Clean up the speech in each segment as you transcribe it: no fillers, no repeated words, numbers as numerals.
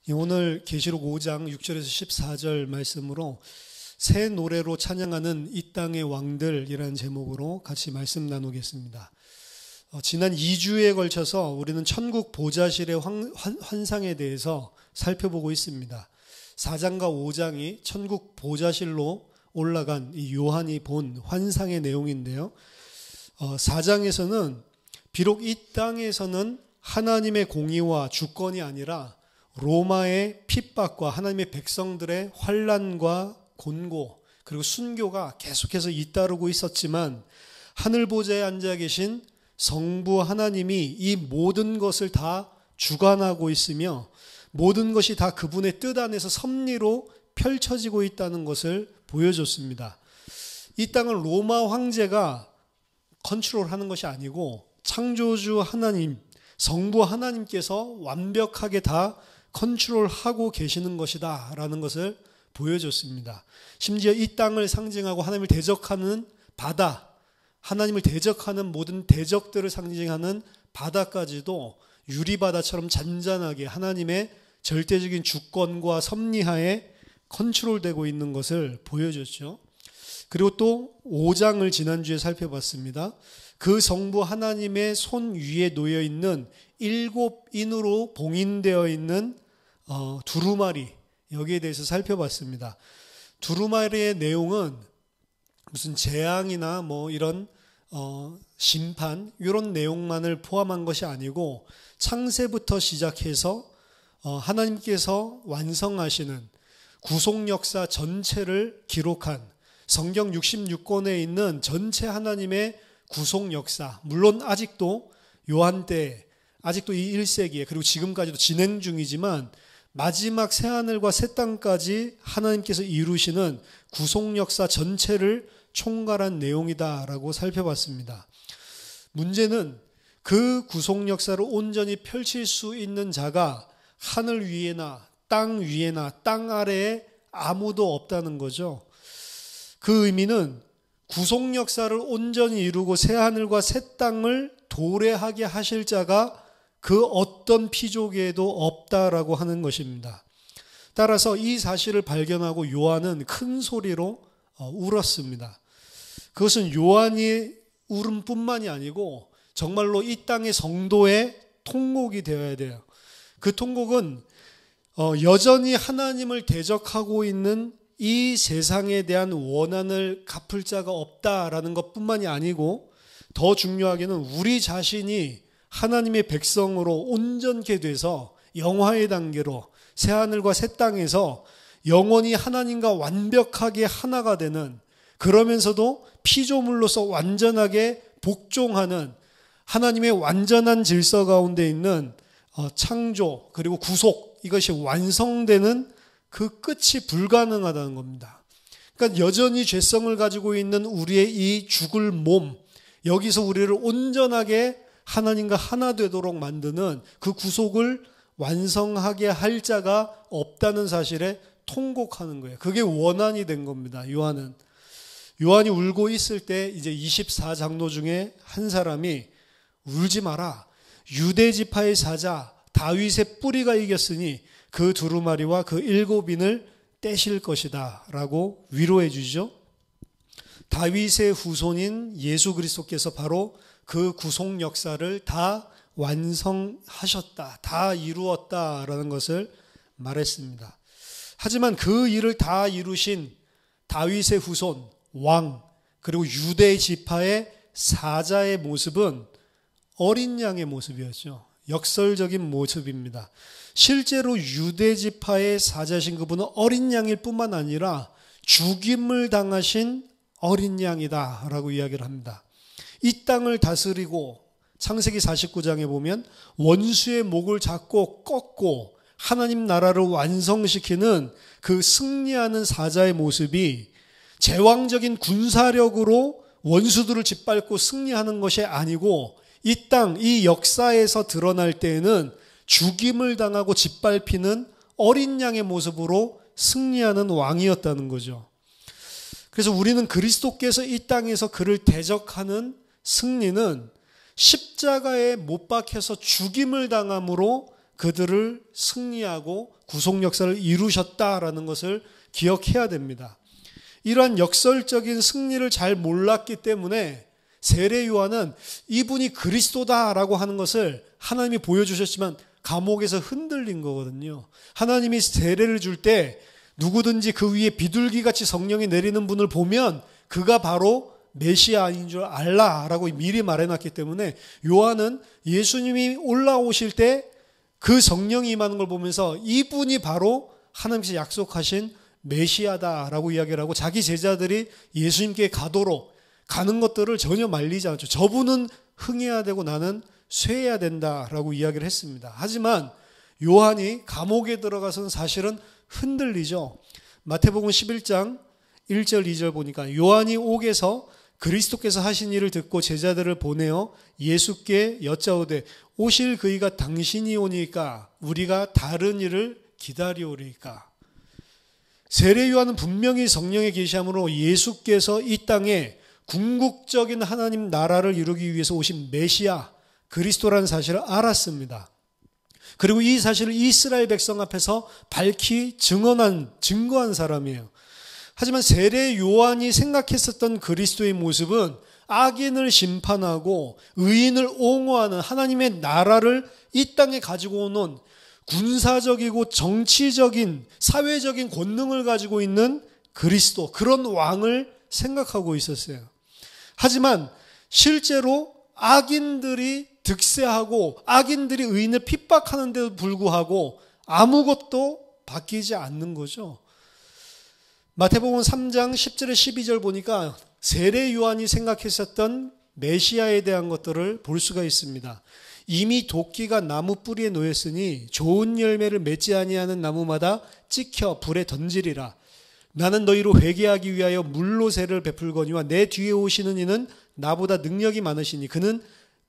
오늘 계시록 5장 6절에서 14절 말씀으로 새 노래로 찬양하는 이 땅의 왕들이라는 제목으로 같이 말씀 나누겠습니다. 지난 2주에 걸쳐서 우리는 천국 보좌실의 환상에 대해서 살펴보고 있습니다. 4장과 5장이 천국 보좌실로 올라간 이 요한이 본 환상의 내용인데요. 4장에서는 비록 이 땅에서는 하나님의 공의와 주권이 아니라 로마의 핍박과 하나님의 백성들의 환난과 곤고 그리고 순교가 계속해서 잇따르고 있었지만 하늘 보좌에 앉아 계신 성부 하나님이 이 모든 것을 다 주관하고 있으며 모든 것이 다 그분의 뜻 안에서 섭리로 펼쳐지고 있다는 것을 보여줬습니다. 이 땅은 로마 황제가 컨트롤하는 것이 아니고 창조주 하나님, 성부 하나님께서 완벽하게 다 컨트롤하고 계시는 것이다 라는 것을 보여줬습니다. 심지어 이 땅을 상징하고 하나님을 대적하는 바다, 하나님을 대적하는 모든 대적들을 상징하는 바다까지도 유리바다처럼 잔잔하게 하나님의 절대적인 주권과 섭리하에 컨트롤되고 있는 것을 보여줬죠. 그리고 또 5장을 지난주에 살펴봤습니다. 그 성부 하나님의 손 위에 놓여 있는 7인으로 봉인되어 있는 두루마리, 여기에 대해서 살펴봤습니다. 두루마리의 내용은 무슨 재앙이나 이런 심판 이런 내용만을 포함한 것이 아니고 창세부터 시작해서 하나님께서 완성하시는 구속 역사 전체를 기록한 성경 66권에 있는 전체 하나님의 구속 역사, 물론 아직도 요한 때 아직도 이 1세기에 그리고 지금까지도 진행 중이지만 마지막 새하늘과 새 땅까지 하나님께서 이루시는 구속 역사 전체를 총괄한 내용이다라고 살펴봤습니다. 문제는 그 구속 역사를 온전히 펼칠 수 있는 자가 하늘 위에나 땅 아래에 아무도 없다는 거죠. 그 의미는 구속 역사를 온전히 이루고 새하늘과 새 땅을 도래하게 하실 자가 그 어떤 피조계에도 없다라고 하는 것입니다. 따라서 이 사실을 발견하고 요한은 큰 소리로 울었습니다. 그것은 요한이 울음뿐만이 아니고 정말로 이 땅의 성도의 통곡이 되어야 돼요. 그 통곡은 여전히 하나님을 대적하고 있는 이 세상에 대한 원한을 갚을 자가 없다라는 것뿐만이 아니고 더 중요하게는 우리 자신이 하나님의 백성으로 온전케 돼서 영화의 단계로 새하늘과 새 땅에서 영원히 하나님과 완벽하게 하나가 되는, 그러면서도 피조물로서 완전하게 복종하는 하나님의 완전한 질서 가운데 있는 창조 그리고 구속, 이것이 완성되는 그 끝이 불가능하다는 겁니다. 그러니까 여전히 죄성을 가지고 있는 우리의 이 죽을 몸, 여기서 우리를 온전하게 하나님과 하나 되도록 만드는 그 구속을 완성하게 할 자가 없다는 사실에 통곡하는 거예요. 그게 원한이 된 겁니다. 요한이 울고 있을 때 이제 24장로 중에 한 사람이 울지 마라, 유대 지파의 사자 다윗의 뿌리가 이겼으니 그 두루마리와 그 7인을 떼실 것이다 라고 위로해 주죠. 다윗의 후손인 예수 그리스도께서 바로 그 구속 역사를 다 완성하셨다, 다 이루었다라는 것을 말했습니다. 하지만 그 일을 다 이루신 다윗의 후손, 왕, 그리고 유대 지파의 사자의 모습은 어린 양의 모습이었죠. 역설적인 모습입니다. 실제로 유대 지파의 사자신 그분은 어린 양일 뿐만 아니라 죽임을 당하신 어린 양이다 라고 이야기를 합니다. 이 땅을 다스리고 창세기 49장에 보면 원수의 목을 잡고 꺾고 하나님 나라를 완성시키는 그 승리하는 사자의 모습이 제왕적인 군사력으로 원수들을 짓밟고 승리하는 것이 아니고 이 땅, 이 역사에서 드러날 때에는 죽임을 당하고 짓밟히는 어린 양의 모습으로 승리하는 왕이었다는 거죠. 그래서 우리는 그리스도께서 이 땅에서 그를 대적하는 승리는 십자가에 못 박혀서 죽임을 당함으로 그들을 승리하고 구속 역사를 이루셨다라는 것을 기억해야 됩니다. 이러한 역설적인 승리를 잘 몰랐기 때문에 세례 요한은 이분이 그리스도다라고 하는 것을 하나님이 보여주셨지만 감옥에서 흔들린 거거든요. 하나님이 세례를 줄 때 누구든지 그 위에 비둘기같이 성령이 내리는 분을 보면 그가 바로 메시아인 줄 알라라고 미리 말해놨기 때문에 요한은 예수님이 올라오실 때 그 성령이 임하는 걸 보면서 이분이 바로 하나님께서 약속하신 메시아다라고 이야기를 하고 자기 제자들이 예수님께 가도록 가는 것들을 전혀 말리지 않죠. 저분은 흥해야 되고 나는 쇠해야 된다라고 이야기를 했습니다. 하지만 요한이 감옥에 들어가서는 사실은 흔들리죠. 마태복음 11장 1절 2절 보니까 요한이 옥에서 그리스도께서 하신 일을 듣고 제자들을 보내어 예수께 여짜오되 오실 그이가 당신이 오니까 우리가 다른 일을 기다리오리까. 세례 요한은 분명히 성령의 계시함으로 예수께서 이 땅에 궁극적인 하나님 나라를 이루기 위해서 오신 메시아 그리스도라는 사실을 알았습니다. 그리고 이 사실을 이스라엘 백성 앞에서 밝히 증거한 사람이에요. 하지만 세례 요한이 생각했었던 그리스도의 모습은 악인을 심판하고 의인을 옹호하는 하나님의 나라를 이 땅에 가지고 오는 군사적이고 정치적인 사회적인 권능을 가지고 있는 그리스도, 그런 왕을 생각하고 있었어요. 하지만 실제로 악인들이 득세하고 악인들이 의인을 핍박하는데도 불구하고 아무것도 바뀌지 않는 거죠. 마태복음 3장 10절에 12절 보니까 세례 요한이 생각했었던 메시아에 대한 것들을 볼 수가 있습니다. 이미 도끼가 나무 뿌리에 놓였으니 좋은 열매를 맺지 아니하는 나무마다 찍혀 불에 던지리라. 나는 너희로 회개하기 위하여 물로 세를 베풀거니와 내 뒤에 오시는 이는 나보다 능력이 많으시니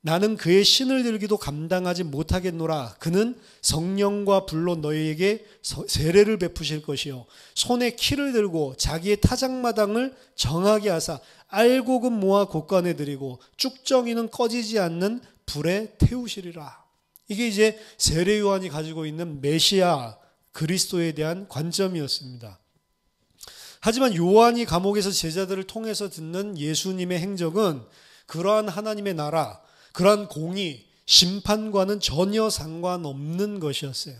나는 그의 신을 들기도 감당하지 못하겠노라. 그는 성령과 불로 너희에게 세례를 베푸실 것이요 손에 키를 들고 자기의 타작마당을 정하게 하사 알곡은 모아 곳간에 들이고 쭉정이는 꺼지지 않는 불에 태우시리라. 이게 이제 세례 요한이 가지고 있는 메시아 그리스도에 대한 관점이었습니다. 하지만 요한이 감옥에서 제자들을 통해서 듣는 예수님의 행적은 그러한 하나님의 나라, 그러한 공의, 심판과는 전혀 상관없는 것이었어요.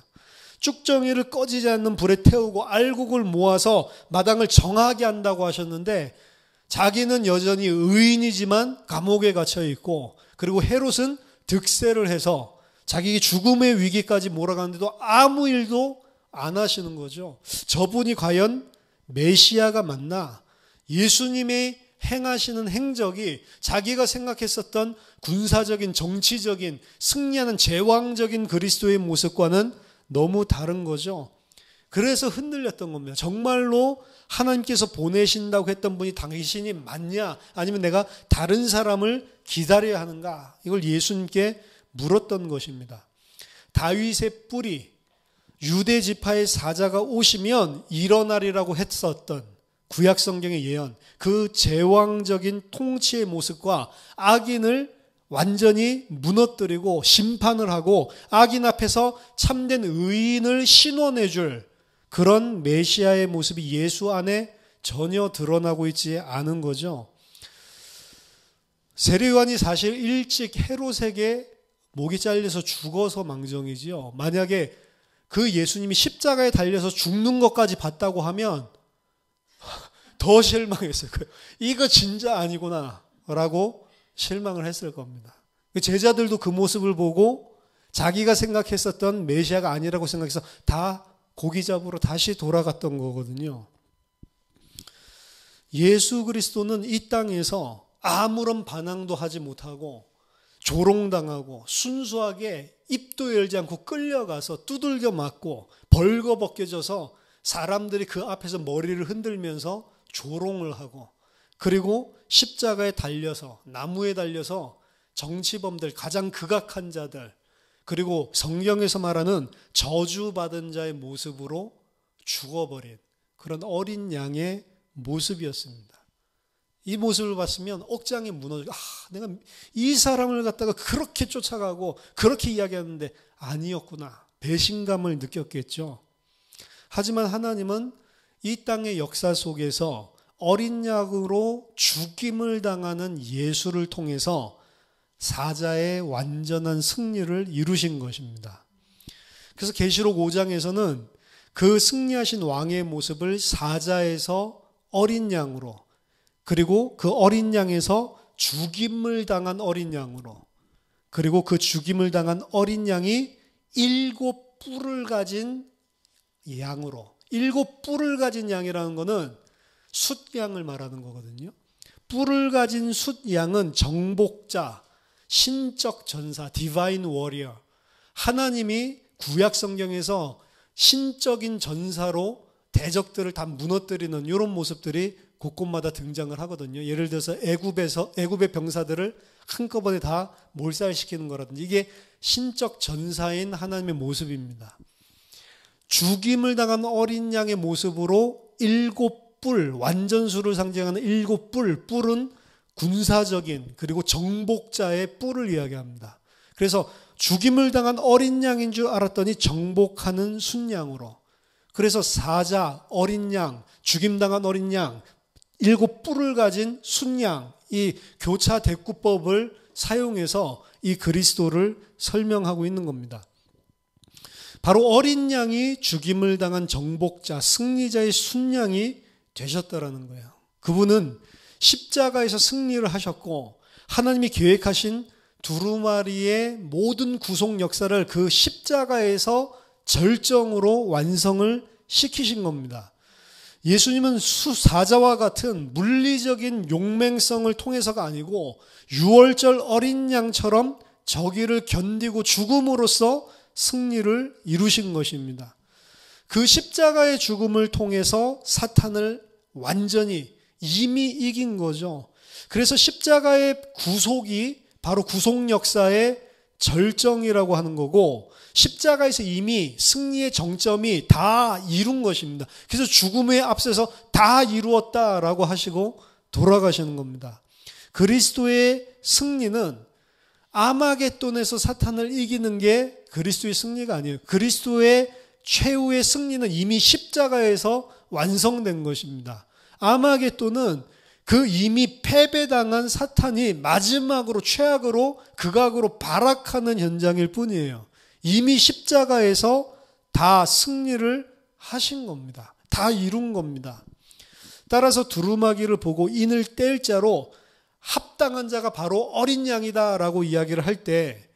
쭉정이를 꺼지지 않는 불에 태우고 알곡을 모아서 마당을 정하게 한다고 하셨는데 자기는 여전히 의인이지만 감옥에 갇혀 있고 그리고 헤롯은 득세를 해서 자기 죽음의 위기까지 몰아가는데도 아무 일도 안 하시는 거죠. 저분이 과연 메시아가 맞나? 예수님의 행하시는 행적이 자기가 생각했었던 군사적인 정치적인 승리하는 제왕적인 그리스도의 모습과는 너무 다른 거죠. 그래서 흔들렸던 겁니다. 정말로 하나님께서 보내신다고 했던 분이 당신이 맞냐? 아니면 내가 다른 사람을 기다려야 하는가? 이걸 예수님께 물었던 것입니다. 다윗의 뿌리, 유대 지파의 사자가 오시면 일어나리라고 했었던 구약 성경의 예언, 그 제왕적인 통치의 모습과 악인을 완전히 무너뜨리고 심판을 하고 악인 앞에서 참된 의인을 신원해줄 그런 메시아의 모습이 예수 안에 전혀 드러나고 있지 않은 거죠. 세례 요한이 사실 일찍 헤롯에게 목이 잘려서 죽어서 망정이지요. 만약에 그 예수님이 십자가에 달려서 죽는 것까지 봤다고 하면 더 실망했을 거예요. 이거 진짜 아니구나 라고 실망을 했을 겁니다. 제자들도 그 모습을 보고 자기가 생각했었던 메시아가 아니라고 생각해서 다 고기 잡으러 다시 돌아갔던 거거든요. 예수 그리스도는 이 땅에서 아무런 반항도 하지 못하고 조롱당하고 순수하게 입도 열지 않고 끌려가서 두들겨 맞고 벌거벗겨져서 사람들이 그 앞에서 머리를 흔들면서 조롱을 하고 그리고 십자가에 달려서 나무에 달려서 정치범들 가장 극악한 자들 그리고 성경에서 말하는 저주받은 자의 모습으로 죽어버린 그런 어린 양의 모습이었습니다. 이 모습을 봤으면 억장이 무너지고 내가 이 사람을 갖다가 그렇게 쫓아가고 그렇게 이야기하는데 아니었구나. 배신감을 느꼈겠죠. 하지만 하나님은 이 땅의 역사 속에서 어린 양으로 죽임을 당하는 예수를 통해서 사자의 완전한 승리를 이루신 것입니다. 그래서 계시록 5장에서는 그 승리하신 왕의 모습을 사자에서 어린 양으로, 그리고 그 어린 양에서 죽임을 당한 어린 양으로, 그리고 그 죽임을 당한 어린 양이 7뿔을 가진 양으로, 7뿔을 가진 양이라는 것은 숫양을 말하는 거거든요. 뿔을 가진 숫양은 정복자, 신적 전사, 디바인 워리어, 하나님이 구약 성경에서 신적인 전사로 대적들을 다 무너뜨리는 이런 모습들이 곳곳마다 등장을 하거든요. 예를 들어서 애굽의 병사들을 한꺼번에 다 몰살시키는 거라든지, 이게 신적 전사인 하나님의 모습입니다. 죽임을 당한 어린 양의 모습으로 7뿔, 완전수를 상징하는 7뿔, 뿔은 군사적인 그리고 정복자의 뿔을 이야기합니다. 그래서 죽임을 당한 어린 양인 줄 알았더니 정복하는 순양으로, 그래서 사자, 어린 양, 죽임당한 어린 양, 7뿔을 가진 순양, 이 교차 대꾸법을 사용해서 이 그리스도를 설명하고 있는 겁니다. 바로 어린 양이 죽임을 당한 정복자, 승리자의 순양이 되셨다라는 거예요. 그분은 십자가에서 승리를 하셨고, 하나님이 계획하신 두루마리의 모든 구속 역사를 그 십자가에서 절정으로 완성을 시키신 겁니다. 예수님은 수사자와 같은 물리적인 용맹성을 통해서가 아니고 유월절 어린 양처럼 저기를 견디고 죽음으로써 승리를 이루신 것입니다. 그 십자가의 죽음을 통해서 사탄을 완전히 이미 이긴 거죠. 그래서 십자가의 구속이 바로 구속 역사의 절정이라고 하는 거고, 십자가에서 이미 승리의 정점이 다 이룬 것입니다. 그래서 죽음에 앞서서 다 이루었다라고 하시고 돌아가시는 겁니다. 그리스도의 승리는 아마겟돈에서 사탄을 이기는 게 그리스도의 승리가 아니에요. 그리스도의 최후의 승리는 이미 십자가에서 완성된 것입니다. 아마겟돈은 그 이미 패배당한 사탄이 마지막으로 최악으로 극악으로 발악하는 현장일 뿐이에요. 이미 십자가에서 다 승리를 하신 겁니다. 다 이룬 겁니다. 따라서 두루마기를 보고 인을 뗄 자로 합당한 자가 바로 어린 양이다라고 이야기를 할 때,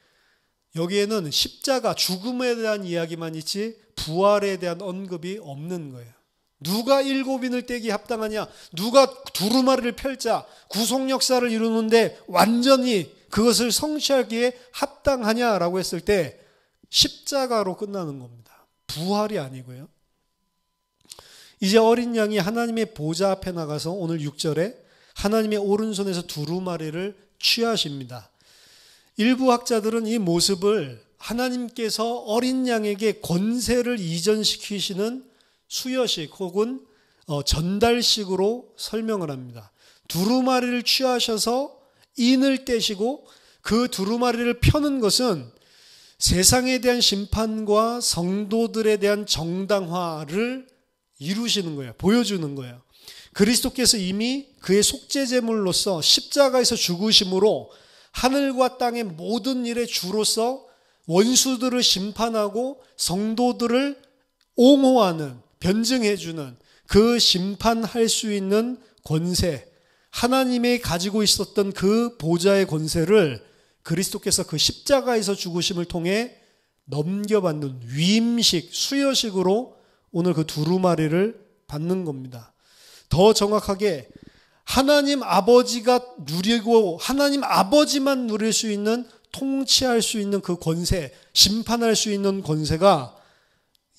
여기에는 십자가, 죽음에 대한 이야기만 있지 부활에 대한 언급이 없는 거예요. 누가 7인을 떼기 합당하냐? 누가 두루마리를 펼자 구속 역사를 이루는데 완전히 그것을 성취하기에 합당하냐라고 했을 때 십자가로 끝나는 겁니다. 부활이 아니고요. 이제 어린 양이 하나님의 보좌 앞에 나가서 오늘 6절에 하나님의 오른손에서 두루마리를 취하십니다. 일부 학자들은 이 모습을 하나님께서 어린 양에게 권세를 이전시키시는 수여식 혹은 전달식으로 설명을 합니다. 두루마리를 취하셔서 인을 떼시고 그 두루마리를 펴는 것은 세상에 대한 심판과 성도들에 대한 정당화를 이루시는 거예요. 보여주는 거예요. 그리스도께서 이미 그의 속죄제물로서 십자가에서 죽으심으로 하늘과 땅의 모든 일의 주로서 원수들을 심판하고 성도들을 옹호하는, 변증해주는 그 심판할 수 있는 권세, 하나님이 가지고 있었던 그 보좌의 권세를 그리스도께서 그 십자가에서 죽으심을 통해 넘겨받는 위임식, 수여식으로 오늘 그 두루마리를 받는 겁니다. 더 정확하게 하나님 아버지가 누리고 하나님 아버지만 누릴 수 있는, 통치할 수 있는 그 권세, 심판할 수 있는 권세가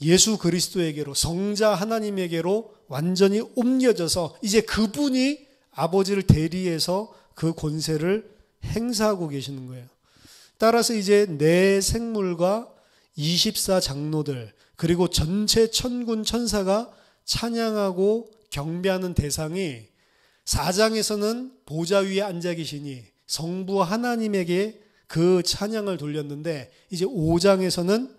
예수 그리스도에게로, 성자 하나님에게로 완전히 옮겨져서 이제 그분이 아버지를 대리해서 그 권세를 행사하고 계시는 거예요. 따라서 이제 내 생물과 24장로들 그리고 전체 천군 천사가 찬양하고 경배하는 대상이 4장에서는 보좌 위에 앉아 계시니 성부 하나님에게 그 찬양을 돌렸는데, 이제 5장에서는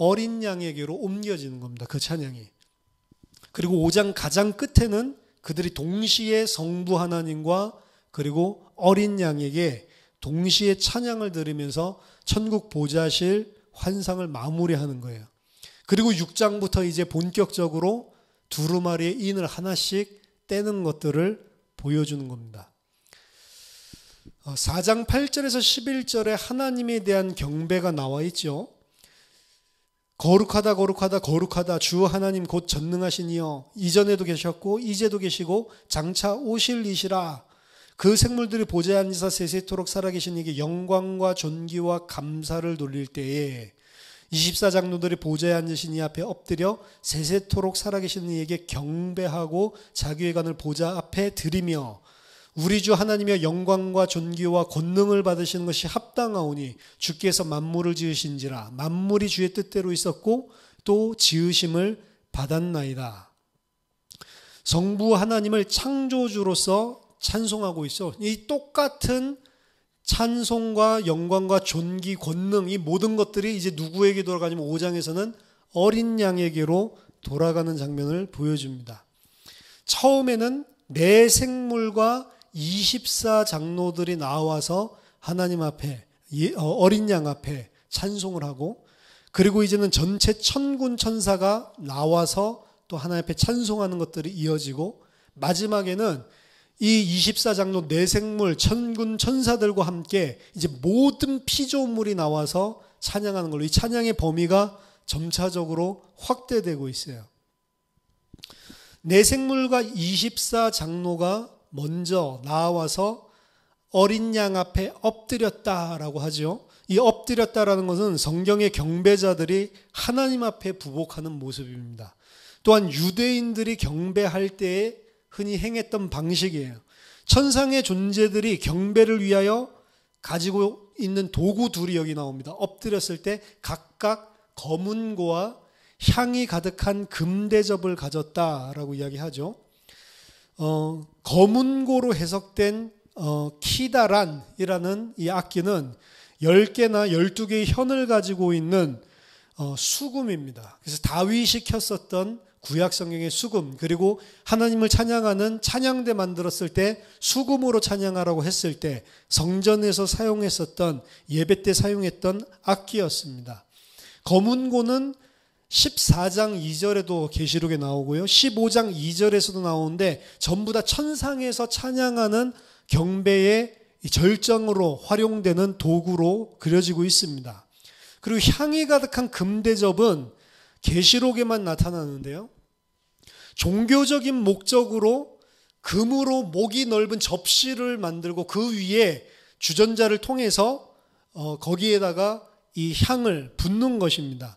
어린 양에게로 옮겨지는 겁니다. 그 찬양이. 그리고 5장 가장 끝에는 그들이 동시에 성부 하나님과 그리고 어린 양에게 동시에 찬양을 드리면서 천국 보좌실 환상을 마무리하는 거예요. 그리고 6장부터 이제 본격적으로 두루마리의 인을 하나씩 떼는 것들을 보여주는 겁니다. 4장 8절에서 11절에 하나님에 대한 경배가 나와 있죠. 거룩하다 거룩하다 거룩하다 주 하나님 곧 전능하신 이여, 이전에도 계셨고 이제도 계시고 장차 오실 이시라. 그 생물들이 보좌에 앉으사 세세토록 살아계신 이에게 영광과 존귀와 감사를 돌릴 때에 24장로들이 보좌에 앉으신 이 앞에 엎드려 세세토록 살아계신 이에게 경배하고 자기의 간을 보좌 앞에 드리며 우리 주 하나님의 영광과 존귀와 권능을 받으시는 것이 합당하오니 주께서 만물을 지으신지라. 만물이 주의 뜻대로 있었고 또 지으심을 받았나이다. 성부 하나님을 창조주로서 찬송하고 있어. 이 똑같은 찬송과 영광과 존귀, 권능, 이 모든 것들이 이제 누구에게 돌아가냐면 5장에서는 어린 양에게로 돌아가는 장면을 보여줍니다. 처음에는 내 생물과 24장로들이 나와서 하나님 앞에, 어린 양 앞에 찬송을 하고, 그리고 이제는 전체 천군 천사가 나와서 또 하나님 앞에 찬송하는 것들이 이어지고, 마지막에는 이 24장로 내생물 천군 천사들과 함께 이제 모든 피조물이 나와서 찬양하는 걸로 이 찬양의 범위가 점차적으로 확대되고 있어요. 내생물과 24장로가 먼저 나와서 어린 양 앞에 엎드렸다라고 하죠. 이 엎드렸다라는 것은 성경의 경배자들이 하나님 앞에 부복하는 모습입니다. 또한 유대인들이 경배할 때에 흔히 행했던 방식이에요. 천상의 존재들이 경배를 위하여 가지고 있는 도구 둘이 여기 나옵니다. 엎드렸을 때 각각 검은고와 향이 가득한 금대접을 가졌다라고 이야기하죠. 검은고로 해석된 키다란이라는 이 악기는 10개나 12개의 현을 가지고 있는 수금입니다. 그래서 다윗이 켰었던 구약 성경의 수금, 그리고 하나님을 찬양하는 찬양대 만들었을 때 수금으로 찬양하라고 했을 때 성전에서 사용했었던, 예배 때 사용했던 악기였습니다. 검은고는 14장 2절에도 계시록에 나오고요, 15장 2절에서도 나오는데 전부 다 천상에서 찬양하는 경배의 절정으로 활용되는 도구로 그려지고 있습니다. 그리고 향이 가득한 금대접은 계시록에만 나타나는데요, 종교적인 목적으로 금으로 목이 넓은 접시를 만들고 그 위에 주전자를 통해서 거기에다가 이 향을 붓는 것입니다.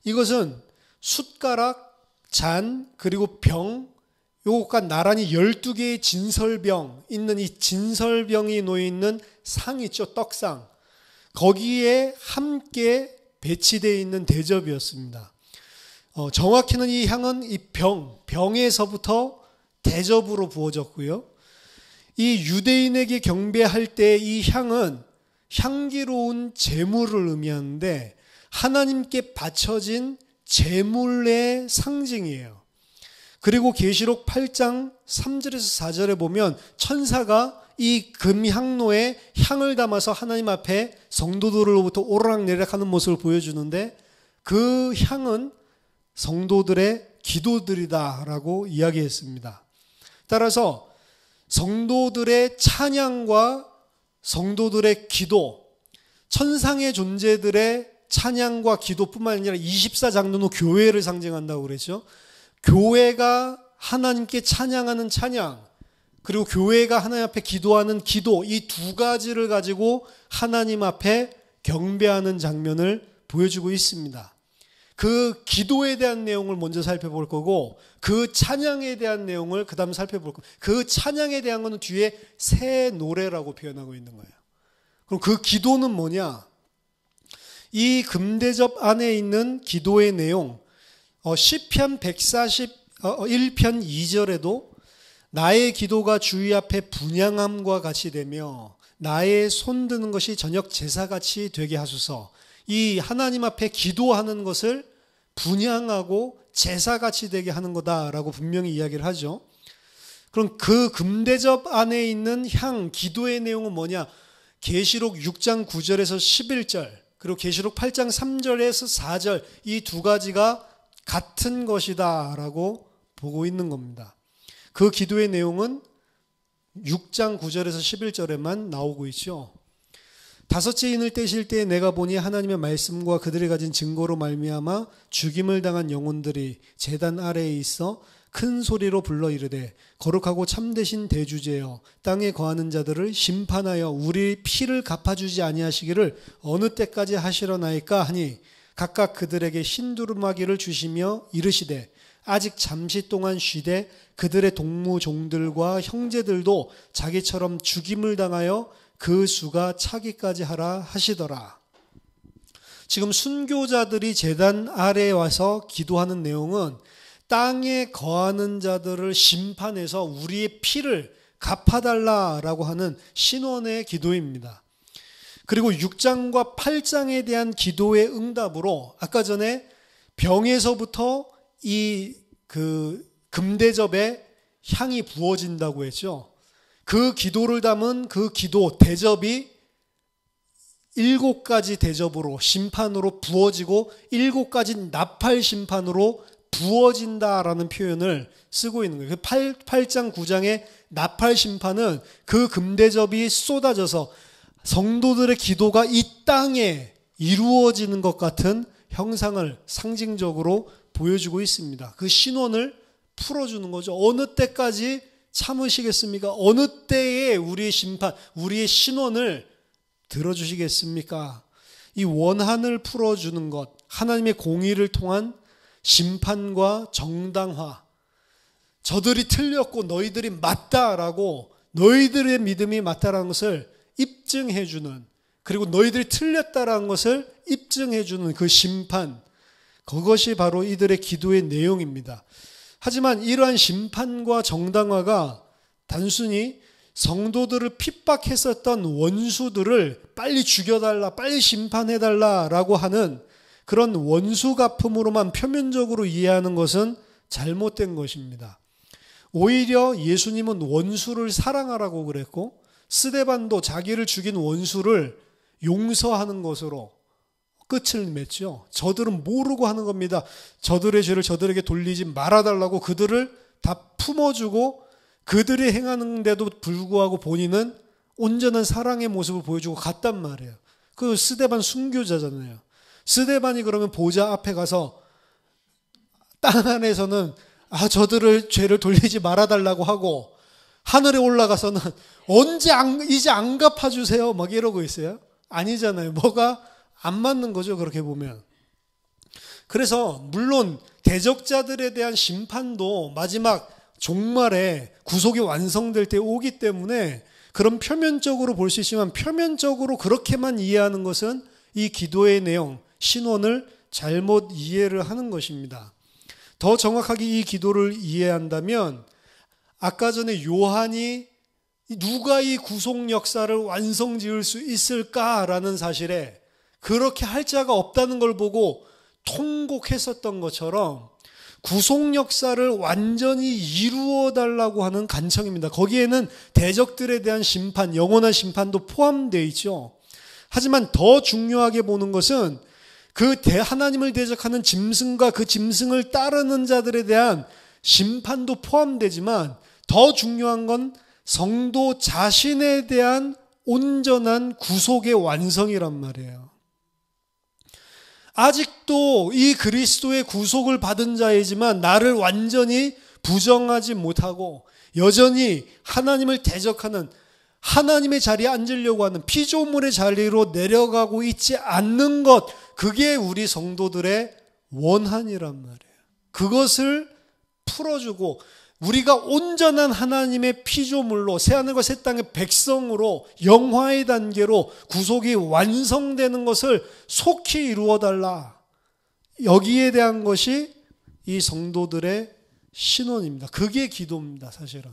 이것은 숟가락, 잔, 그리고 병, 요것과 나란히 12개의 진설병 있는 이 진설병이 놓여있는 상 있죠, 떡상. 거기에 함께 배치되어 있는 대접이었습니다. 정확히는 이 향은 이 병에서부터 대접으로 부어졌고요. 이 유대인에게 경배할 때 이 향은 향기로운 제물을 의미하는데 하나님께 바쳐진 제물의 상징이에요. 그리고 계시록 8장 3절에서 4절에 보면 천사가 이 금향로에 향을 담아서 하나님 앞에 성도들로부터 오르락내리락 하는 모습을 보여주는데 그 향은 성도들의 기도들이다라고 이야기했습니다. 따라서 성도들의 찬양과 성도들의 기도, 천상의 존재들의 찬양과 기도뿐만 아니라 24장로는 교회를 상징한다고 그랬죠. 교회가 하나님께 찬양하는 찬양, 그리고 교회가 하나님 앞에 기도하는 기도, 이 두 가지를 가지고 하나님 앞에 경배하는 장면을 보여주고 있습니다. 그 기도에 대한 내용을 먼저 살펴볼 거고 그 찬양에 대한 내용을 그 다음 살펴볼 거고, 그 찬양에 대한 것은 뒤에 새 노래라고 표현하고 있는 거예요. 그럼 그 기도는 뭐냐? 이 금대접 안에 있는 기도의 내용, 시편 141편 2절에도 나의 기도가 주의 앞에 분향함과 같이 되며 나의 손 드는 것이 저녁 제사같이 되게 하소서. 이 하나님 앞에 기도하는 것을 분향하고 제사같이 되게 하는 거다라고 분명히 이야기를 하죠. 그럼 그 금대접 안에 있는 향, 기도의 내용은 뭐냐? 계시록 6장 9절에서 11절, 그리고 계시록 8장 3절에서 4절, 이 두 가지가 같은 것이다라고 보고 있는 겁니다. 그 기도의 내용은 6장 9절에서 11절에만 나오고 있죠. 다섯째 인을 떼실 때 내가 보니 하나님의 말씀과 그들이 가진 증거로 말미암아 죽임을 당한 영혼들이 제단 아래에 있어 큰 소리로 불러 이르되 거룩하고 참되신 대주제여 땅에 거하는 자들을 심판하여 우리 피를 갚아주지 아니하시기를 어느 때까지 하시려나이까 하니 각각 그들에게 흰두루마기를 주시며 이르시되 아직 잠시 동안 쉬되 그들의 동무종들과 형제들도 자기처럼 죽임을 당하여 그 수가 차기까지 하라 하시더라. 지금 순교자들이 제단 아래에 와서 기도하는 내용은 땅에 거하는 자들을 심판해서 우리의 피를 갚아달라라고 하는 신원의 기도입니다. 그리고 6장과 8장에 대한 기도의 응답으로 아까 전에 병에서부터 이 금대접에 향이 부어진다고 했죠. 그 기도를 담은 그 기도 대접이 7가지 대접으로 심판으로 부어지고 7가지 나팔 심판으로 부어진다라는 표현을 쓰고 있는 거예요. 8장 9장의 나팔 심판은 그 금대접이 쏟아져서 성도들의 기도가 이 땅에 이루어지는 것 같은 형상을 상징적으로 보여주고 있습니다. 그 신원을 풀어주는 거죠. 어느 때까지 참으시겠습니까? 어느 때에 우리의 심판, 우리의 신원을 들어주시겠습니까? 이 원한을 풀어주는 것, 하나님의 공의를 통한 심판과 정당화, 저들이 틀렸고 너희들이 맞다라고 너희들의 믿음이 맞다라는 것을 입증해주는, 그리고 너희들이 틀렸다라는 것을 입증해주는 그 심판, 그것이 바로 이들의 기도의 내용입니다. 하지만 이러한 심판과 정당화가 단순히 성도들을 핍박했었던 원수들을 빨리 죽여달라, 빨리 심판해달라라고 하는 그런 원수 갚음으로만 표면적으로 이해하는 것은 잘못된 것입니다. 오히려 예수님은 원수를 사랑하라고 그랬고 스데반도 자기를 죽인 원수를 용서하는 것으로 끝을 맺죠. 저들은 모르고 하는 겁니다. 저들의 죄를 저들에게 돌리지 말아달라고 그들을 다 품어주고 그들이 행하는데도 불구하고 본인은 온전한 사랑의 모습을 보여주고 갔단 말이에요. 그 스데반 순교자잖아요. 스데반이 그러면 보좌 앞에 가서 땅 안에서는 저들을 죄를 돌리지 말아달라고 하고 하늘에 올라가서는 이제 안 갚아주세요 막 이러고 있어요. 아니잖아요. 뭐가 안 맞는 거죠. 그렇게 보면. 그래서 물론 대적자들에 대한 심판도 마지막 종말에 구속이 완성될 때 오기 때문에 그런 표면적으로 볼 수 있지만 표면적으로 그렇게만 이해하는 것은 이 기도의 내용, 신원을 잘못 이해를 하는 것입니다. 더 정확하게 이 기도를 이해한다면 아까 전에 요한이 누가 이 구속 역사를 완성 지을 수 있을까라는 사실에 그렇게 할 자가 없다는 걸 보고 통곡했었던 것처럼 구속 역사를 완전히 이루어 달라고 하는 간청입니다. 거기에는 대적들에 대한 심판, 영원한 심판도 포함되어 있죠. 하지만 더 중요하게 보는 것은 그 하나님을 대적하는 짐승과 그 짐승을 따르는 자들에 대한 심판도 포함되지만 더 중요한 건 성도 자신에 대한 온전한 구속의 완성이란 말이에요. 아직도 이 그리스도의 구속을 받은 자이지만 나를 완전히 부정하지 못하고 여전히 하나님을 대적하는 하나님의 자리에 앉으려고 하는 피조물의 자리로 내려가고 있지 않는 것, 그게 우리 성도들의 원한이란 말이에요. 그것을 풀어주고 우리가 온전한 하나님의 피조물로 새하늘과 새 땅의 백성으로 영화의 단계로 구속이 완성되는 것을 속히 이루어달라. 여기에 대한 것이 이 성도들의 신원입니다. 그게 기도입니다. 사실은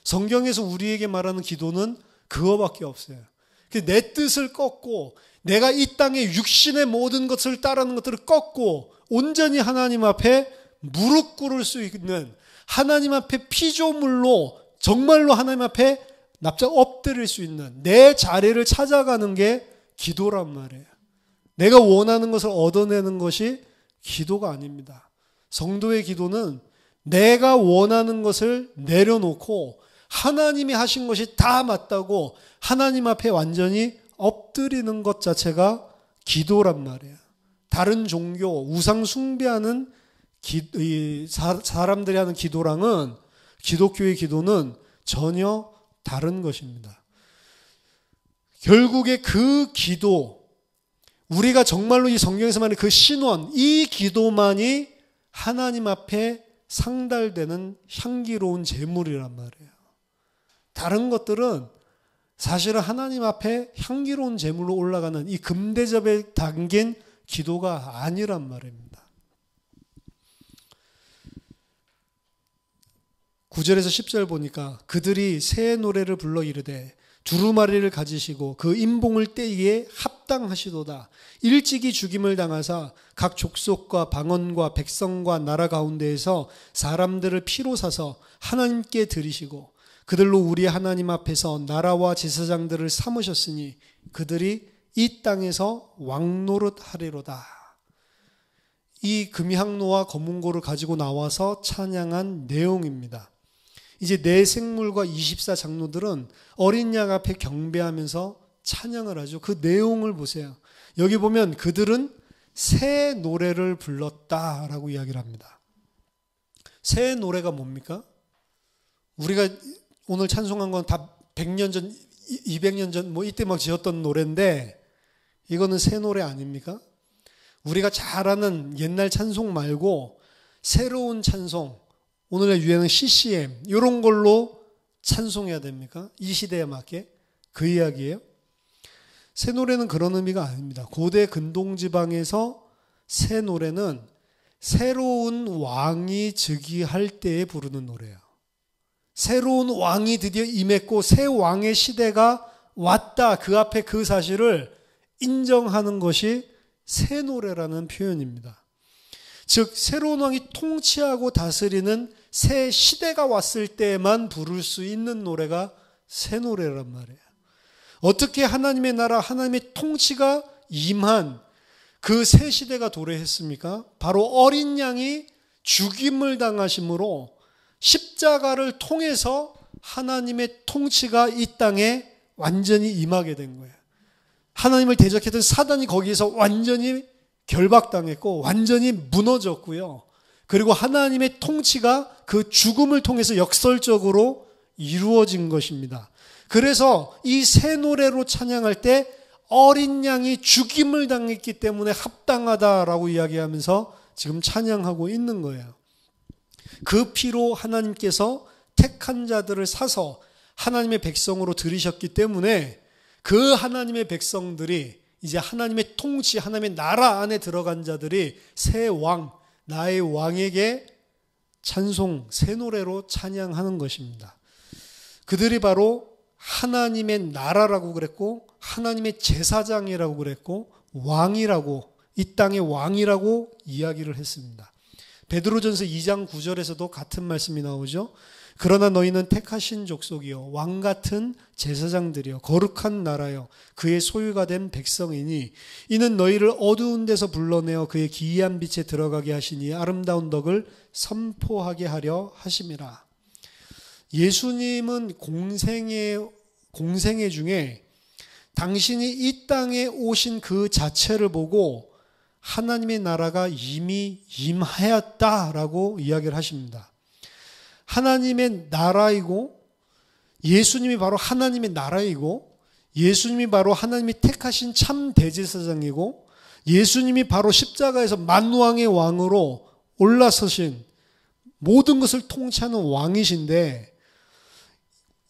성경에서 우리에게 말하는 기도는 그거밖에 없어요. 내 뜻을 꺾고 내가 이 땅의 육신의 모든 것을 따르는 것들을 꺾고 온전히 하나님 앞에 무릎 꿇을 수 있는, 하나님 앞에 피조물로 정말로 하나님 앞에 납작 엎드릴 수 있는 내 자리를 찾아가는 게 기도란 말이에요. 내가 원하는 것을 얻어내는 것이 기도가 아닙니다. 성도의 기도는 내가 원하는 것을 내려놓고 하나님이 하신 것이 다 맞다고 하나님 앞에 완전히 엎드리는 것 자체가 기도란 말이에요. 다른 종교, 우상 숭배하는 사람들이 하는 기도랑은, 기독교의 기도는 전혀 다른 것입니다. 결국에 그 기도, 우리가 정말로 이 성경에서 말하는 그 신원, 이 기도만이 하나님 앞에 상달되는 향기로운 제물이란 말이에요. 다른 것들은 사실은 하나님 앞에 향기로운 제물로 올라가는 이 금대접에 담긴 기도가 아니란 말입니다. 9절에서 10절 보니까 그들이 새 노래를 불러 이르되 두루마리를 가지시고 그 임봉을 떼기에 합당하시도다. 일찍이 죽임을 당하사 각 족속과 방언과 백성과 나라 가운데에서 사람들을 피로 사서 하나님께 드리시고 그들로 우리 하나님 앞에서 나라와 제사장들을 삼으셨으니 그들이 이 땅에서 왕노릇하리로다. 이 금향로와 검은고를 가지고 나와서 찬양한 내용입니다. 이제 내 생물과 24장로들은 어린 양 앞에 경배하면서 찬양을 하죠. 그 내용을 보세요. 여기 보면 그들은 새 노래를 불렀다라고 이야기를 합니다. 새 노래가 뭡니까? 우리가 오늘 찬송한 건 다 100년 전, 200년 전 뭐 이때 막 지었던 노래인데 이거는 새 노래 아닙니까? 우리가 잘 아는 옛날 찬송 말고 새로운 찬송, 오늘날 유행은 CCM 이런 걸로 찬송해야 됩니까? 이 시대에 맞게? 그 이야기예요. 새 노래는 그런 의미가 아닙니다. 고대 근동지방에서 새 노래는 새로운 왕이 즉위할 때에 부르는 노래예요. 새로운 왕이 드디어 임했고 새 왕의 시대가 왔다. 그 앞에 그 사실을 인정하는 것이 새 노래라는 표현입니다. 즉 새로운 왕이 통치하고 다스리는 새 시대가 왔을 때만 부를 수 있는 노래가 새 노래란 말이에요. 어떻게 하나님의 나라, 하나님의 통치가 임한 그 새 시대가 도래했습니까? 바로 어린 양이 죽임을 당하심으로 십자가를 통해서 하나님의 통치가 이 땅에 완전히 임하게 된 거예요. 하나님을 대적했던 사단이 거기에서 완전히 결박당했고 완전히 무너졌고요. 그리고 하나님의 통치가 그 죽음을 통해서 역설적으로 이루어진 것입니다. 그래서 이 새 노래로 찬양할 때 어린 양이 죽임을 당했기 때문에 합당하다라고 이야기하면서 지금 찬양하고 있는 거예요. 그 피로 하나님께서 택한 자들을 사서 하나님의 백성으로 들이셨기 때문에 그 하나님의 백성들이 이제 하나님의 통치, 하나님의 나라 안에 들어간 자들이 새 왕, 나의 왕에게 찬송, 새 노래로 찬양하는 것입니다. 그들이 바로 하나님의 나라라고 그랬고 하나님의 제사장이라고 그랬고 왕이라고, 이 땅의 왕이라고 이야기를 했습니다. 베드로전서 2장 9절에서도 같은 말씀이 나오죠. 그러나 너희는 택하신 족속이요 왕 같은 제사장들이요 거룩한 나라요 그의 소유가 된 백성이니 이는 너희를 어두운 데서 불러내어 그의 기이한 빛에 들어가게 하시니 아름다운 덕을 선포하게 하려 하심이라. 예수님은 공생애 중에 당신이 이 땅에 오신 그 자체를 보고 하나님의 나라가 이미 임하였다라고 이야기를 하십니다. 하나님의 나라이고 예수님이 바로 하나님의 나라이고 예수님이 바로 하나님이 택하신 참 대제사장이고 예수님이 바로 십자가에서 만왕의 왕으로 올라서신 모든 것을 통치하는 왕이신데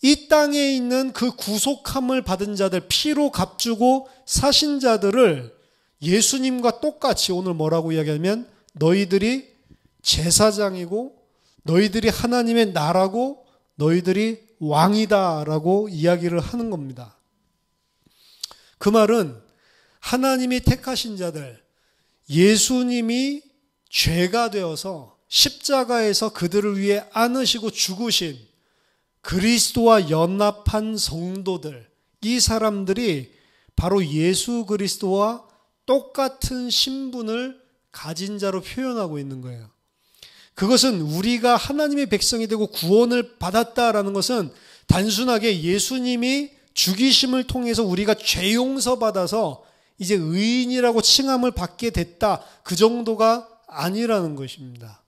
이 땅에 있는 그 구속함을 받은 자들, 피로 값주고 사신 자들을 예수님과 똑같이 오늘 뭐라고 이야기하면 너희들이 제사장이고 너희들이 하나님의 나라고 너희들이 왕이다라고 이야기를 하는 겁니다. 그 말은 하나님이 택하신 자들, 예수님이 죄가 되어서 십자가에서 그들을 위해 안으시고 죽으신 그리스도와 연합한 성도들, 이 사람들이 바로 예수 그리스도와 똑같은 신분을 가진 자로 표현하고 있는 거예요. 그것은 우리가 하나님의 백성이 되고 구원을 받았다라는 것은 단순하게 예수님이 죽이심을 통해서 우리가 죄 용서받아서 이제 의인이라고 칭함을 받게 됐다, 그 정도가 아니라는 것입니다.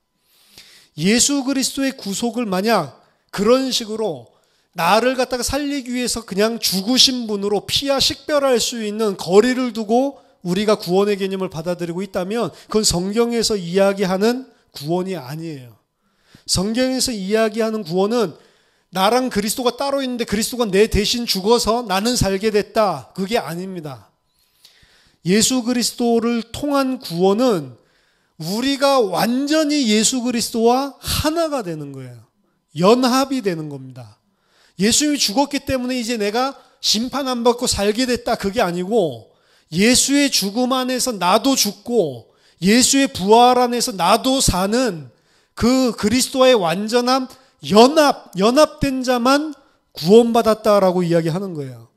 예수 그리스도의 구속을 만약 그런 식으로 나를 갖다가 살리기 위해서 그냥 죽으신 분으로 피와 식별할 수 있는 거리를 두고 우리가 구원의 개념을 받아들이고 있다면 그건 성경에서 이야기하는 구원이 아니에요. 성경에서 이야기하는 구원은 나랑 그리스도가 따로 있는데 그리스도가 내 대신 죽어서 나는 살게 됐다, 그게 아닙니다. 예수 그리스도를 통한 구원은 우리가 완전히 예수 그리스도와 하나가 되는 거예요. 연합이 되는 겁니다. 예수님이 죽었기 때문에 이제 내가 심판 안 받고 살게 됐다, 그게 아니고 예수의 죽음 안에서 나도 죽고 예수의 부활 안에서 나도 사는 그 그리스도와의 완전한 연합된 자만 구원받았다라고 이야기하는 거예요.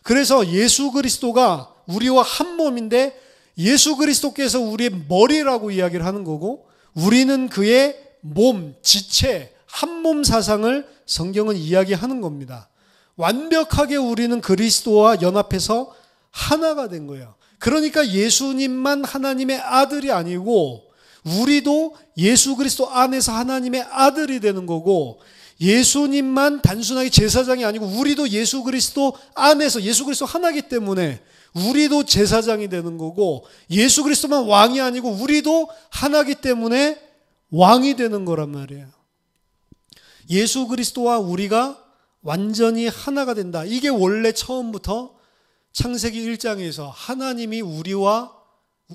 그래서 예수 그리스도가 우리와 한 몸인데 예수 그리스도께서 우리의 머리라고 이야기를 하는 거고 우리는 그의 몸, 지체, 한 몸 사상을 성경은 이야기하는 겁니다. 완벽하게 우리는 그리스도와 연합해서 하나가 된 거예요. 그러니까 예수님만 하나님의 아들이 아니고 우리도 예수 그리스도 안에서 하나님의 아들이 되는 거고, 예수님만 단순하게 제사장이 아니고 우리도 예수 그리스도 안에서 예수 그리스도 하나이기 때문에 우리도 제사장이 되는 거고, 예수 그리스도만 왕이 아니고 우리도 하나이기 때문에 왕이 되는 거란 말이에요. 예수 그리스도와 우리가 완전히 하나가 된다. 이게 원래 처음부터 창세기 1장에서 하나님이 우리와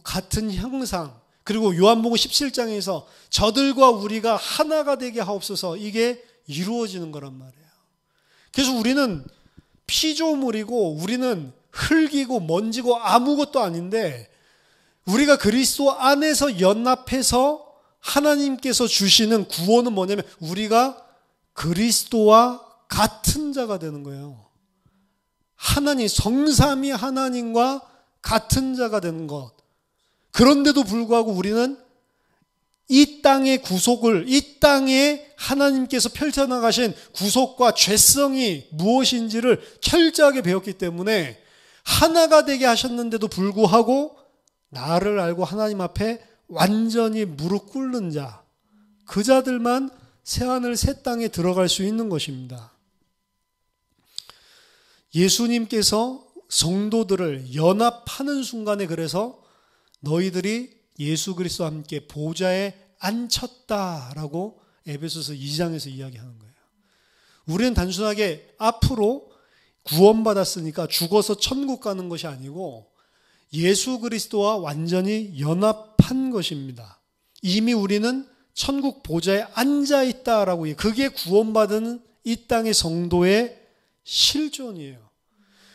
같은 형상, 그리고 요한복음 17장에서 저들과 우리가 하나가 되게 하옵소서, 이게 이루어지는 거란 말이에요. 그래서 우리는 피조물이고 우리는 흙이고 먼지고 아무것도 아닌데 우리가 그리스도 안에서 연합해서 하나님께서 주시는 구원은 뭐냐면 우리가 그리스도와 같은 자가 되는 거예요. 하나님, 성삼위 하나님과 같은 자가 되는 것. 그런데도 불구하고 우리는 이 땅의 구속을, 이 땅에 하나님께서 펼쳐나가신 구속과 죄성이 무엇인지를 철저하게 배웠기 때문에 하나가 되게 하셨는데도 불구하고 나를 알고 하나님 앞에 완전히 무릎 꿇는 자, 그 자들만 새하늘 새 땅에 들어갈 수 있는 것입니다. 예수님께서 성도들을 연합하는 순간에 그래서 너희들이 예수 그리스도와 함께 보좌에 앉혔다라고 에베소서 2장에서 이야기하는 거예요. 우리는 단순하게 앞으로 구원받았으니까 죽어서 천국 가는 것이 아니고 예수 그리스도와 완전히 연합한 것입니다. 이미 우리는 천국 보좌에 앉아 있다라고 해요. 그게 구원받은 이 땅의 성도의 실존이에요.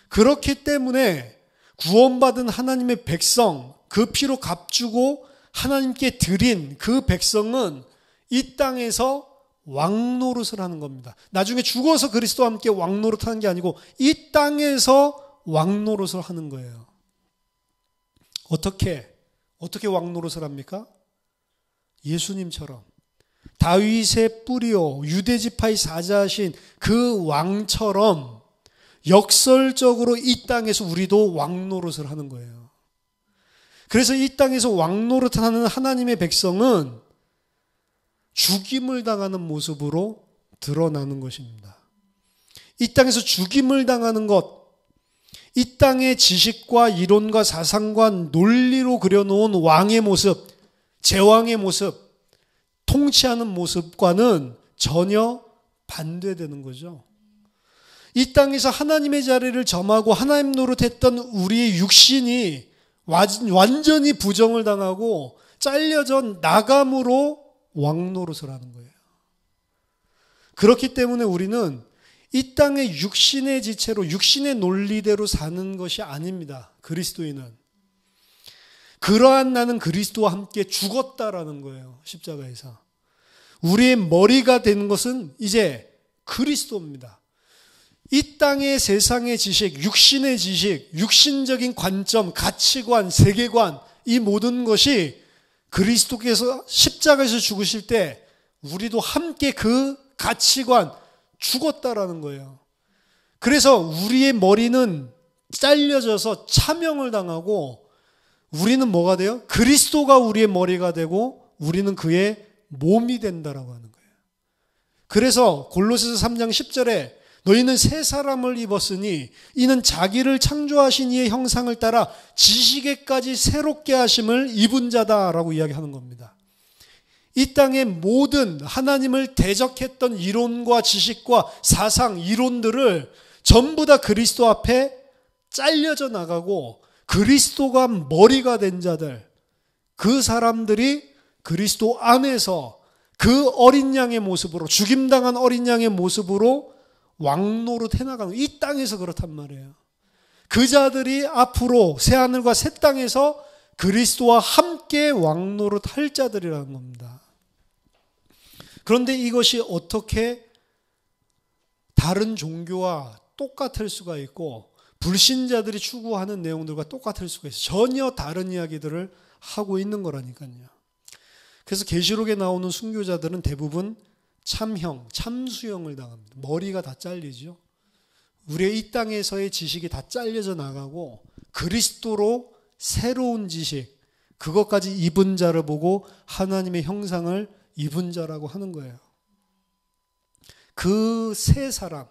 그렇기 때문에 구원받은 하나님의 백성, 그 피로 값주고 하나님께 드린 그 백성은 이 땅에서 왕노릇을 하는 겁니다. 나중에 죽어서 그리스도와 함께 왕노릇 하는 게 아니고 이 땅에서 왕노릇을 하는 거예요. 어떻게 왕노릇을 합니까? 예수님처럼 다윗의 뿌리요 유대지파의 사자신 그 왕처럼 역설적으로 이 땅에서 우리도 왕노릇을 하는 거예요. 그래서 이 땅에서 왕노릇하는 하나님의 백성은 죽임을 당하는 모습으로 드러나는 것입니다. 이 땅에서 죽임을 당하는 것, 이 땅의 지식과 이론과 사상과 논리로 그려놓은 왕의 모습, 제왕의 모습, 통치하는 모습과는 전혀 반대되는 거죠. 이 땅에서 하나님의 자리를 점하고 하나님 노릇했던 우리의 육신이 완전히 부정을 당하고 잘려져 나감으로 왕노릇을 하는 거예요. 그렇기 때문에 우리는 이 땅의 육신의 지체로 육신의 논리대로 사는 것이 아닙니다. 그리스도인은. 그러한 나는 그리스도와 함께 죽었다라는 거예요. 십자가에서. 우리의 머리가 되는 것은 이제 그리스도입니다. 이 땅의 세상의 지식, 육신의 지식, 육신적인 관점, 가치관, 세계관, 이 모든 것이 그리스도께서 십자가에서 죽으실 때 우리도 함께 그 가치관 죽었다라는 거예요. 그래서 우리의 머리는 잘려져서 차명을 당하고 우리는 뭐가 돼요? 그리스도가 우리의 머리가 되고 우리는 그의 몸이 된다라고 하는 거예요. 그래서 골로새서 3장 10절에 너희는 새 사람을 입었으니 이는 자기를 창조하신 이의 형상을 따라 지식에까지 새롭게 하심을 입은 자다라고 이야기하는 겁니다. 이 땅의 모든 하나님을 대적했던 이론과 지식과 사상, 이론들을 전부 다 그리스도 앞에 잘려져 나가고 그리스도가 머리가 된 자들, 그 사람들이 그리스도 안에서 그 어린 양의 모습으로, 죽임당한 어린 양의 모습으로 왕노릇 해나가는, 이 땅에서 그렇단 말이에요. 그 자들이 앞으로 새하늘과 새 땅에서 그리스도와 함께 왕노릇 할 자들이라는 겁니다. 그런데 이것이 어떻게 다른 종교와 똑같을 수가 있고 불신자들이 추구하는 내용들과 똑같을 수가 있어요. 전혀 다른 이야기들을 하고 있는 거라니까요. 그래서 계시록에 나오는 순교자들은 대부분 참형, 참수형을 당합니다. 머리가 다 잘리죠. 우리의 이 땅에서의 지식이 다 잘려져 나가고 그리스도로 새로운 지식, 그것까지 입은 자를 보고 하나님의 형상을 입은 자라고 하는 거예요. 그 새 사람,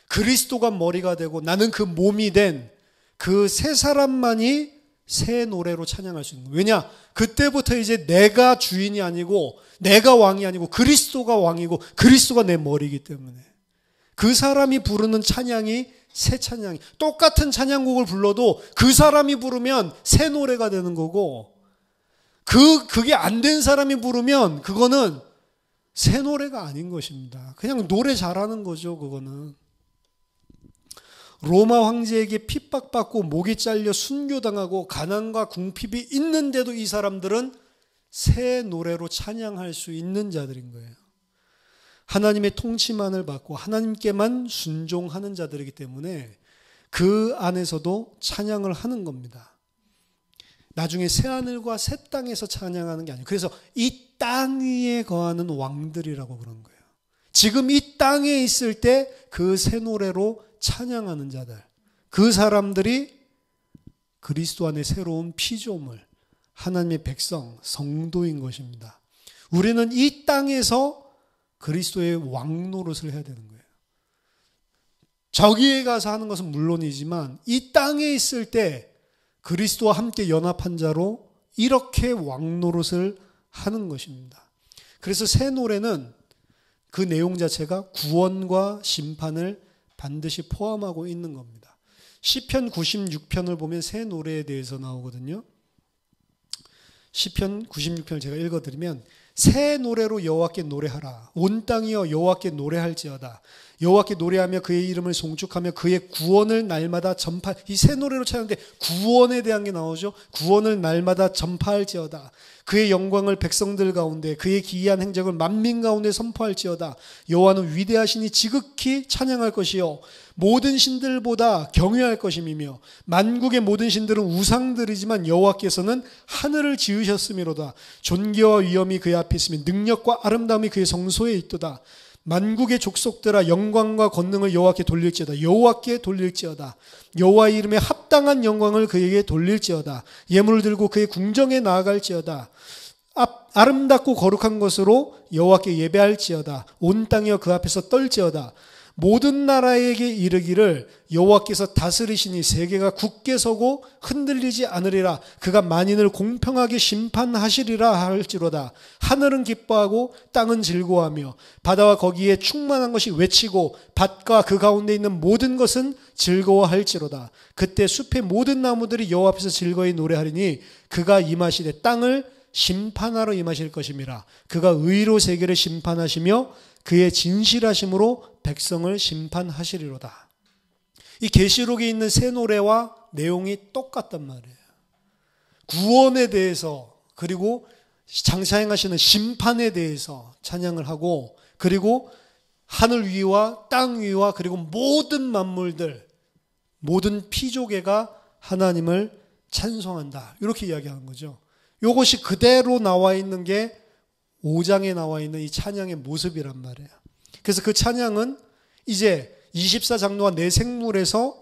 그리스도가 머리가 되고 나는 그 몸이 된 그 새 사람만이 새 노래로 찬양할 수 있는 거예요. 왜냐? 그때부터 이제 내가 주인이 아니고 내가 왕이 아니고 그리스도가 왕이고 그리스도가 내 머리이기 때문에 그 사람이 부르는 찬양이 새 찬양이, 똑같은 찬양곡을 불러도 그 사람이 부르면 새 노래가 되는 거고 그게 안 된 사람이 부르면 그거는 새 노래가 아닌 것입니다. 그냥 노래 잘하는 거죠. 그거는. 로마 황제에게 핍박받고 목이 잘려 순교당하고 가난과 궁핍이 있는데도 이 사람들은 새 노래로 찬양할 수 있는 자들인 거예요. 하나님의 통치만을 받고 하나님께만 순종하는 자들이기 때문에 그 안에서도 찬양을 하는 겁니다. 나중에 새하늘과 새 땅에서 찬양하는 게 아니에요. 그래서 이 땅 위에 거하는 왕들이라고 그런 거예요. 지금 이 땅에 있을 때 그 새 노래로 찬양하는 자들, 그 사람들이 그리스도 안에 새로운 피조물, 하나님의 백성, 성도인 것입니다. 우리는 이 땅에서 그리스도의 왕노릇을 해야 되는 거예요. 저기에 가서 하는 것은 물론이지만 이 땅에 있을 때 그리스도와 함께 연합한 자로 이렇게 왕노릇을 하는 것입니다. 그래서 새 노래는 그 내용 자체가 구원과 심판을 반드시 포함하고 있는 겁니다. 시편 96편을 보면 새 노래에 대해서 나오거든요. 시편 96편을 제가 읽어드리면 새 노래로 여호와께 노래하라. 온 땅이여 여호와께 노래할지어다. 여호와께 노래하며 그의 이름을 송축하며 그의 구원을 날마다 전파. 이 새 노래로 찾는데 구원에 대한 게 나오죠. 구원을 날마다 전파할지어다. 그의 영광을 백성들 가운데 그의 기이한 행적을 만민 가운데 선포할지어다. 여호와는 위대하시니 지극히 찬양할 것이요 모든 신들보다 경외할 것임이며 만국의 모든 신들은 우상들이지만 여호와께서는 하늘을 지으셨음이로다. 존귀와 위엄이 그의 앞에 있으며 능력과 아름다움이 그의 성소에 있도다. 만국의 족속들아 영광과 권능을 여호와께 돌릴지어다. 여호와께 돌릴지어다. 여호와의 이름에 합당한 영광을 그에게 돌릴지어다. 예물을 들고 그의 궁정에 나아갈지어다. 아름답고 거룩한 것으로 여호와께 예배할지어다. 온 땅이여 그 앞에서 떨지어다. 모든 나라에게 이르기를 여호와께서 다스리시니 세계가 굳게 서고 흔들리지 않으리라. 그가 만인을 공평하게 심판하시리라 할지로다. 하늘은 기뻐하고 땅은 즐거워하며 바다와 거기에 충만한 것이 외치고 밭과 그 가운데 있는 모든 것은 즐거워할지로다. 그때 숲의 모든 나무들이 여호와 앞에서 즐거이 노래하리니 그가 임하시되 땅을 심판하러 임하실 것임이라. 그가 의로 세계를 심판하시며 그의 진실하심으로 백성을 심판하시리로다. 이 계시록에 있는 새 노래와 내용이 똑같단 말이에요. 구원에 대해서, 그리고 장차 행하시는 심판에 대해서 찬양을 하고, 그리고 하늘 위와 땅 위와 그리고 모든 만물들, 모든 피조계가 하나님을 찬송한다. 이렇게 이야기하는 거죠. 이것이 그대로 나와 있는 게 5장에 나와 있는 이 찬양의 모습이란 말이에요. 그래서 그 찬양은 이제 24장로와 네 생물에서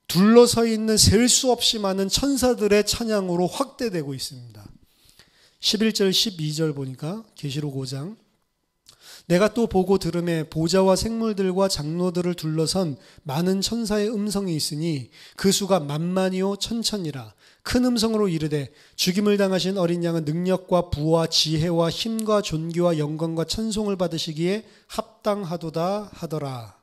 둘러서 있는 셀 수 없이 많은 천사들의 찬양으로 확대되고 있습니다. 11절 12절 보니까 계시록 5장, 내가 또 보고 들음에 보좌와 생물들과 장로들을 둘러선 많은 천사의 음성이 있으니 그 수가 만만이요 천천이라. 큰 음성으로 이르되 죽임을 당하신 어린 양은 능력과 부와 지혜와 힘과 존귀와 영광과 찬송을 받으시기에 합당하도다 하더라.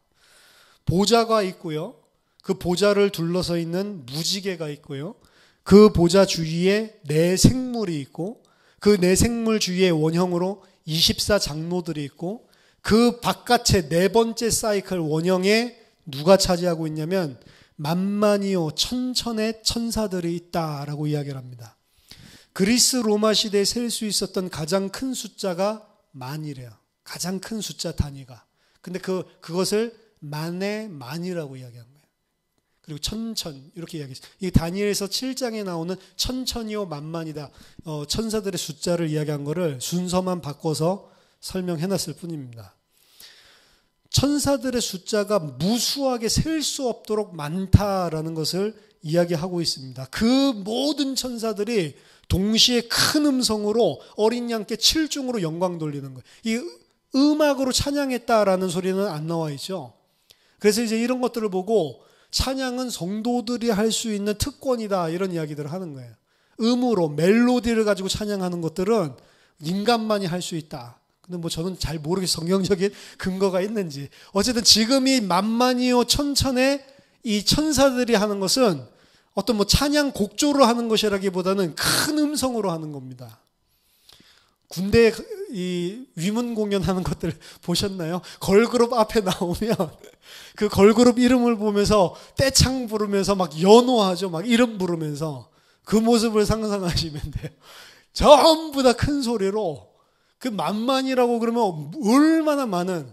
보좌가 있고요, 그 보좌를 둘러서 있는 무지개가 있고요, 그 보좌 주위에 네 생물이 있고, 그 네 생물 주위에 원형으로 24장로들이 있고, 그 바깥에 네 번째 사이클 원형에 누가 차지하고 있냐면 만만이요 천천의 천사들이 있다라고 이야기를 합니다. 그리스 로마 시대에 셀 수 있었던 가장 큰 숫자가 만이래요. 가장 큰 숫자 단위가. 근데 그것을 만의 만이라고 이야기한 거예요. 그리고 천천 이렇게 이야기했어요. 이 다니엘에서 7장에 나오는 천천이요 만만이다. 천사들의 숫자를 이야기한 거를 순서만 바꿔서 설명해놨을 뿐입니다. 천사들의 숫자가 무수하게 셀 수 없도록 많다라는 것을 이야기하고 있습니다. 그 모든 천사들이 동시에 큰 음성으로 어린 양께 7중으로 영광 돌리는 거예요. 이 음악으로 찬양했다라는 소리는 안 나와 있죠. 그래서 이제 이런 것들을 보고 찬양은 성도들이 할 수 있는 특권이다, 이런 이야기들을 하는 거예요. 음으로 멜로디를 가지고 찬양하는 것들은 인간만이 할 수 있다. 근데 뭐 저는 잘 모르겠어요. 성경적인 근거가 있는지. 어쨌든 지금 이 만만이요 천천의 이 천사들이 하는 것은 어떤 뭐 찬양 곡조로 하는 것이라기보다는 큰 음성으로 하는 겁니다. 군대 이 위문 공연하는 것들 보셨나요? 걸그룹 앞에 나오면 그 걸그룹 이름을 보면서 떼창 부르면서 막 연호하죠. 막 이름 부르면서 그 모습을 상상하시면 돼요. 전부 다 큰 소리로 그 만만이라고 그러면 얼마나 많은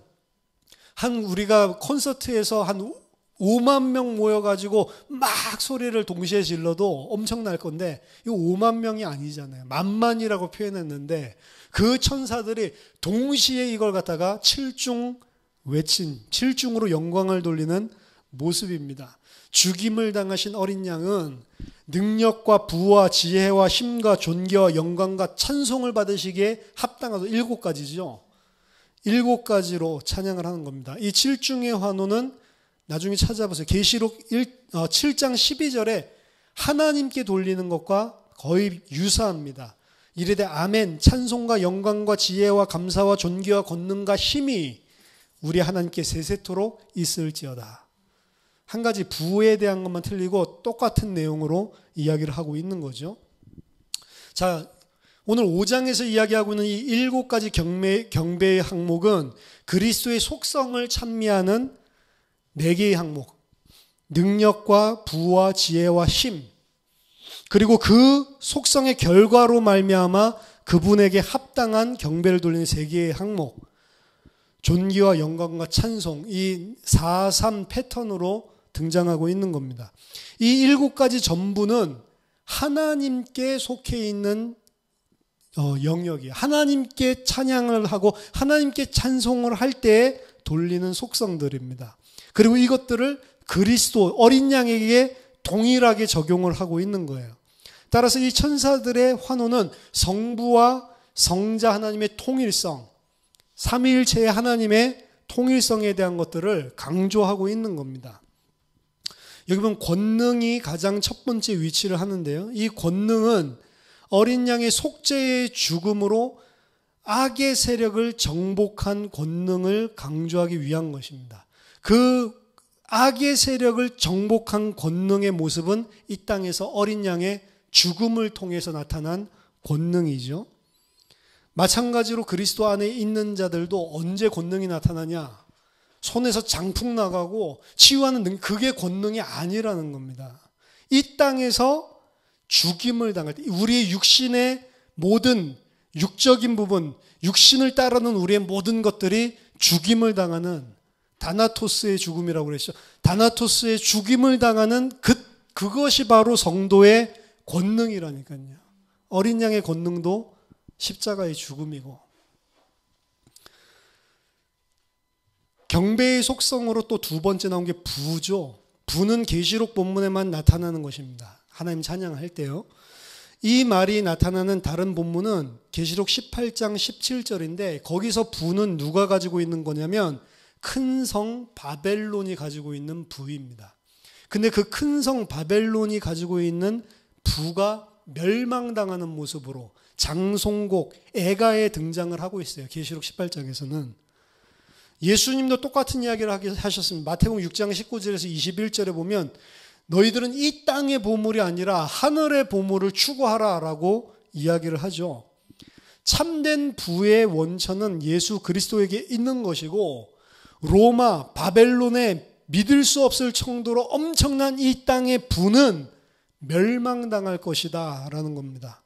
우리가 콘서트에서 한 5만 명 모여가지고 막 소리를 동시에 질러도 엄청날 건데 이 5만 명이 아니잖아요. 만만이라고 표현했는데 그 천사들이 동시에 이걸 갖다가 7중 외친 7중으로 영광을 돌리는 모습입니다. 죽임을 당하신 어린 양은 능력과 부와 지혜와 힘과 존귀와 영광과 찬송을 받으시기에 합당하다. 7가지죠. 7가지로 찬양을 하는 겁니다. 이 7중의 환호는 나중에 찾아보세요. 계시록 7장 12절에 하나님께 돌리는 것과 거의 유사합니다. 이르되 아멘, 찬송과 영광과 지혜와 감사와 존귀와 권능과 힘이 우리 하나님께 세세토록 있을지어다. 한 가지 부에 대한 것만 틀리고 똑같은 내용으로 이야기를 하고 있는 거죠. 자, 오늘 5장에서 이야기하고 있는 이 7가지 경배의 항목은 그리스도의 속성을 찬미하는 4개의 항목, 능력과 부와 지혜와 힘, 그리고 그 속성의 결과로 말미암아 그분에게 합당한 경배를 돌리는 3개의 항목, 존귀와 영광과 찬송, 이 4-3 패턴으로 등장하고 있는 겁니다. 이 7가지 전부는 하나님께 속해 있는 영역이에요. 하나님께 찬양을 하고 하나님께 찬송을 할 때 돌리는 속성들입니다. 그리고 이것들을 그리스도 어린 양에게 동일하게 적용을 하고 있는 거예요. 따라서 이 천사들의 환호는 성부와 성자 하나님의 통일성, 삼위일체의 하나님의 통일성에 대한 것들을 강조하고 있는 겁니다. 여기 보면 권능이 가장 첫 번째 위치를 하는데요. 이 권능은 어린 양의 속죄의 죽음으로 악의 세력을 정복한 권능을 강조하기 위한 것입니다. 그 악의 세력을 정복한 권능의 모습은 이 땅에서 어린 양의 죽음을 통해서 나타난 권능이죠. 마찬가지로 그리스도 안에 있는 자들도 언제 권능이 나타나냐? 손에서 장풍 나가고 치유하는 능, 그게 권능이 아니라는 겁니다. 이 땅에서 죽임을 당할 때 우리의 육신의 모든 육적인 부분, 육신을 따르는 우리의 모든 것들이 죽임을 당하는 다나토스의 죽음이라고 그랬죠. 다나토스의 죽임을 당하는 그것이 바로 성도의 권능이라니까요. 어린 양의 권능도 십자가의 죽음이고, 경배의 속성으로 또 두 번째 나온 게 부죠. 부는 계시록 본문에만 나타나는 것입니다. 하나님 찬양할 때요. 이 말이 나타나는 다른 본문은 계시록 18장 17절인데 거기서 부는 누가 가지고 있는 거냐면 큰 성 바벨론이 가지고 있는 부입니다. 근데 그 큰 성 바벨론이 가지고 있는 부가 멸망당하는 모습으로 장송곡 애가에 등장을 하고 있어요. 계시록 18장에서는. 예수님도 똑같은 이야기를 하셨습니다. 마태복음 6장 19절에서 21절에 보면 너희들은 이 땅의 보물이 아니라 하늘의 보물을 추구하라라고 이야기를 하죠. 참된 부의 원천은 예수 그리스도에게 있는 것이고 로마, 바벨론의 믿을 수 없을 정도로 엄청난 이 땅의 부는 멸망당할 것이다 라는 겁니다.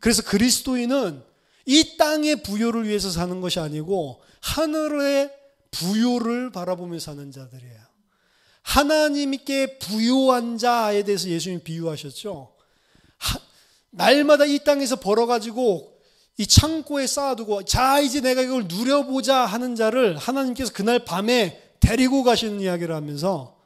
그래서 그리스도인은 이 땅의 부요를 위해서 사는 것이 아니고 하늘의 부요를 바라보며 사는 자들이에요. 하나님께 부요한 자에 대해서 예수님이 비유하셨죠. 날마다 이 땅에서 벌어가지고 이 창고에 쌓아두고 자 이제 내가 이걸 누려보자 하는 자를 하나님께서 그날 밤에 데리고 가시는 이야기를 하면서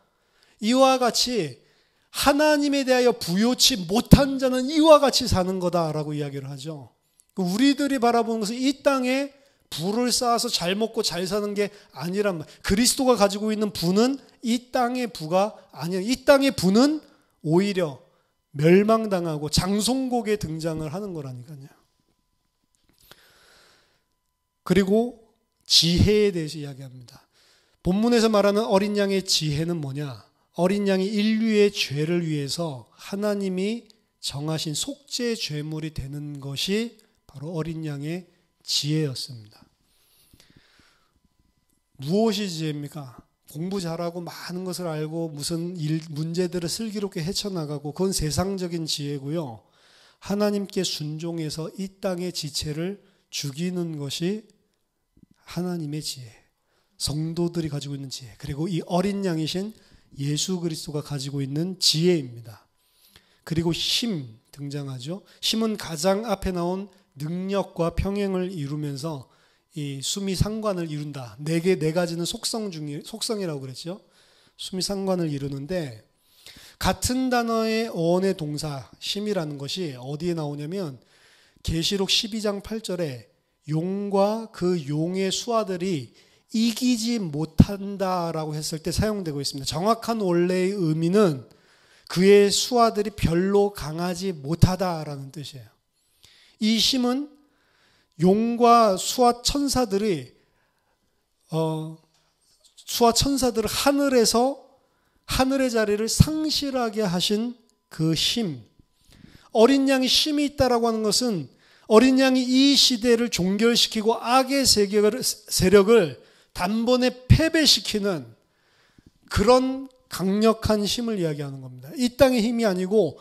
이와 같이 하나님에 대하여 부요치 못한 자는 이와 같이 사는 거다라고 이야기를 하죠. 우리들이 바라보는 것은 이 땅에 부를 쌓아서 잘 먹고 잘 사는 게 아니란 말. 그리스도가 가지고 있는 부는 이 땅의 부가 아니에요. 이 땅의 부는 오히려 멸망당하고 장송곡에 등장을 하는 거라니까요. 그리고 지혜에 대해서 이야기합니다. 본문에서 말하는 어린 양의 지혜는 뭐냐? 어린 양이 인류의 죄를 위해서 하나님이 정하신 속죄 죄물이 되는 것이 바로 어린 양의 지혜였습니다. 무엇이 지혜입니까? 공부 잘하고 많은 것을 알고 무슨 문제들을 슬기롭게 헤쳐나가고 그건 세상적인 지혜고요. 하나님께 순종해서 이 땅의 지체를 죽이는 것이 하나님의 지혜, 성도들이 가지고 있는 지혜, 그리고 이 어린 양이신 예수 그리스도가 가지고 있는 지혜입니다. 그리고 힘 등장하죠. 힘은 가장 앞에 나온 능력과 평행을 이루면서 이 수미상관을 이룬다. 네 가지는 속성이라고 그랬죠. 수미상관을 이루는데 같은 단어의 어원의 동사 힘이라는 것이 어디에 나오냐면 계시록 12장 8절에 용과 그 용의 수하들이 이기지 못한다라고 했을 때 사용되고 있습니다. 정확한 원래의 의미는 그의 수하들이 별로 강하지 못하다라는 뜻이에요. 이 힘은 용과 수하 천사들을 하늘에서 하늘의 자리를 상실하게 하신 그 힘. 어린 양이 힘이 있다라고 하는 것은 어린 양이 이 시대를 종결시키고 악의 세력을 단번에 패배시키는 그런 강력한 힘을 이야기하는 겁니다. 이 땅의 힘이 아니고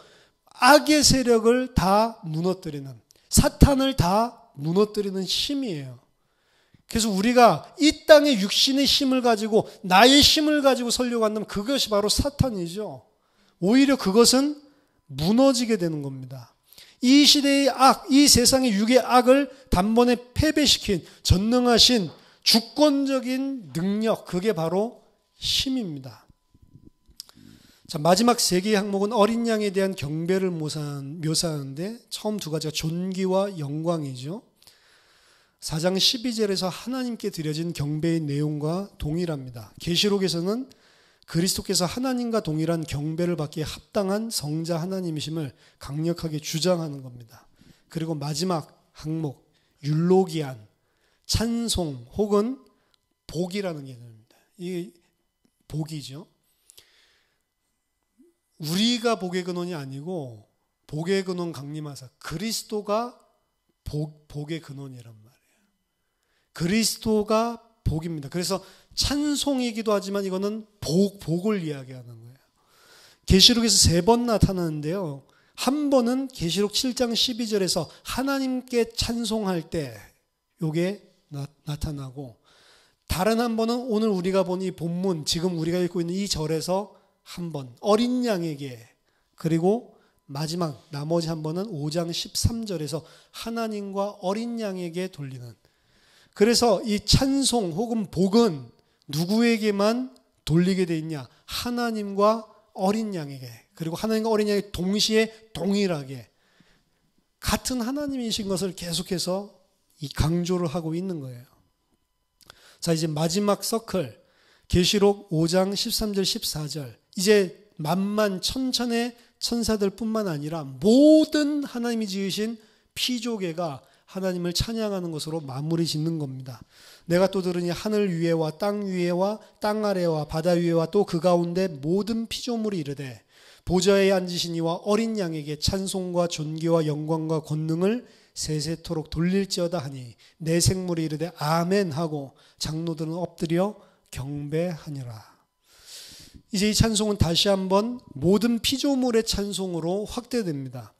악의 세력을 다 무너뜨리는, 사탄을 다 무너뜨리는 힘이에요. 그래서 우리가 이 땅의 육신의 힘을 가지고 나의 힘을 가지고 살려고 한다면 그것이 바로 사탄이죠. 오히려 그것은 무너지게 되는 겁니다. 이 시대의 악, 이 세상의 육의 악을 단번에 패배시킨 전능하신 주권적인 능력, 그게 바로 힘입니다. 자, 마지막 세 개의 항목은 어린 양에 대한 경배를 묘사하는데 처음 두 가지가 존귀와 영광이죠. 4장 12절에서 하나님께 드려진 경배의 내용과 동일합니다. 계시록에서는 그리스도께서 하나님과 동일한 경배를 받기에 합당한 성자 하나님이심을 강력하게 주장하는 겁니다. 그리고 마지막 항목 율로기안, 찬송 혹은 복이라는 개념입니다. 이게 복이죠. 우리가 복의 근원이 아니고 복의 근원 강림하사 그리스도가 복의 근원이란 말이에요. 그리스도가 복입니다. 그래서 찬송이기도 하지만 이거는 복을 이야기하는 거예요. 계시록에서 3번 나타나는데요. 한 번은 계시록 7장 12절에서 하나님께 찬송할 때 이게 나타나고, 다른 한 번은 오늘 우리가 본 이 본문, 지금 우리가 읽고 있는 이 절에서 한 번 어린 양에게, 그리고 마지막 나머지 한 번은 5장 13절에서 하나님과 어린 양에게 돌리는. 그래서 이 찬송 혹은 복은 누구에게만 돌리게 돼 있냐? 하나님과 어린 양에게, 그리고 하나님과 어린 양이 동시에 동일하게 같은 하나님이신 것을 계속해서 이 강조를 하고 있는 거예요. 자, 이제 마지막 서클, 계시록 5장 13절 14절. 이제 만만 천천의 천사들 뿐만 아니라 모든 하나님이 지으신 피조계가 하나님을 찬양하는 것으로 마무리 짓는 겁니다. 내가 또 들으니 하늘 위에와 땅 위에와 땅 아래와 바다 위에와 또 그 가운데 모든 피조물이 이르되 보좌에 앉으신 이와 어린 양에게 찬송과 존귀와 영광과 권능을 세세토록 돌릴지어다 하니 내 생물이 이르되 아멘 하고 장로들은 엎드려 경배하니라. 이제 이 찬송은 다시 한번 모든 피조물의 찬송으로 확대됩니다.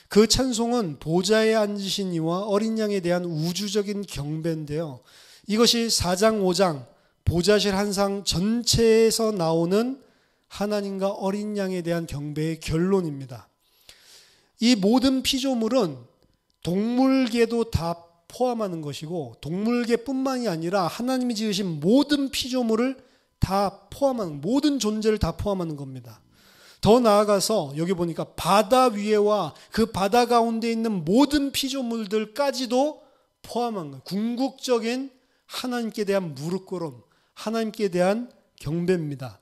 그 찬송은 보좌에 앉으신 이와 어린 양에 대한 우주적인 경배인데요. 이것이 4장 5장 보좌실 한상 전체에서 나오는 하나님과 어린 양에 대한 경배의 결론입니다. 이 모든 피조물은 동물계도 다 포함하는 것이고, 동물계뿐만이 아니라 하나님이 지으신 모든 피조물을 다 포함하는, 모든 존재를 다 포함하는 겁니다. 더 나아가서 여기 보니까 바다 위에와 그 바다 가운데 있는 모든 피조물들까지도 포함한 거예요. 궁극적인 하나님께 대한 무릎꿇음, 하나님께 대한 경배입니다.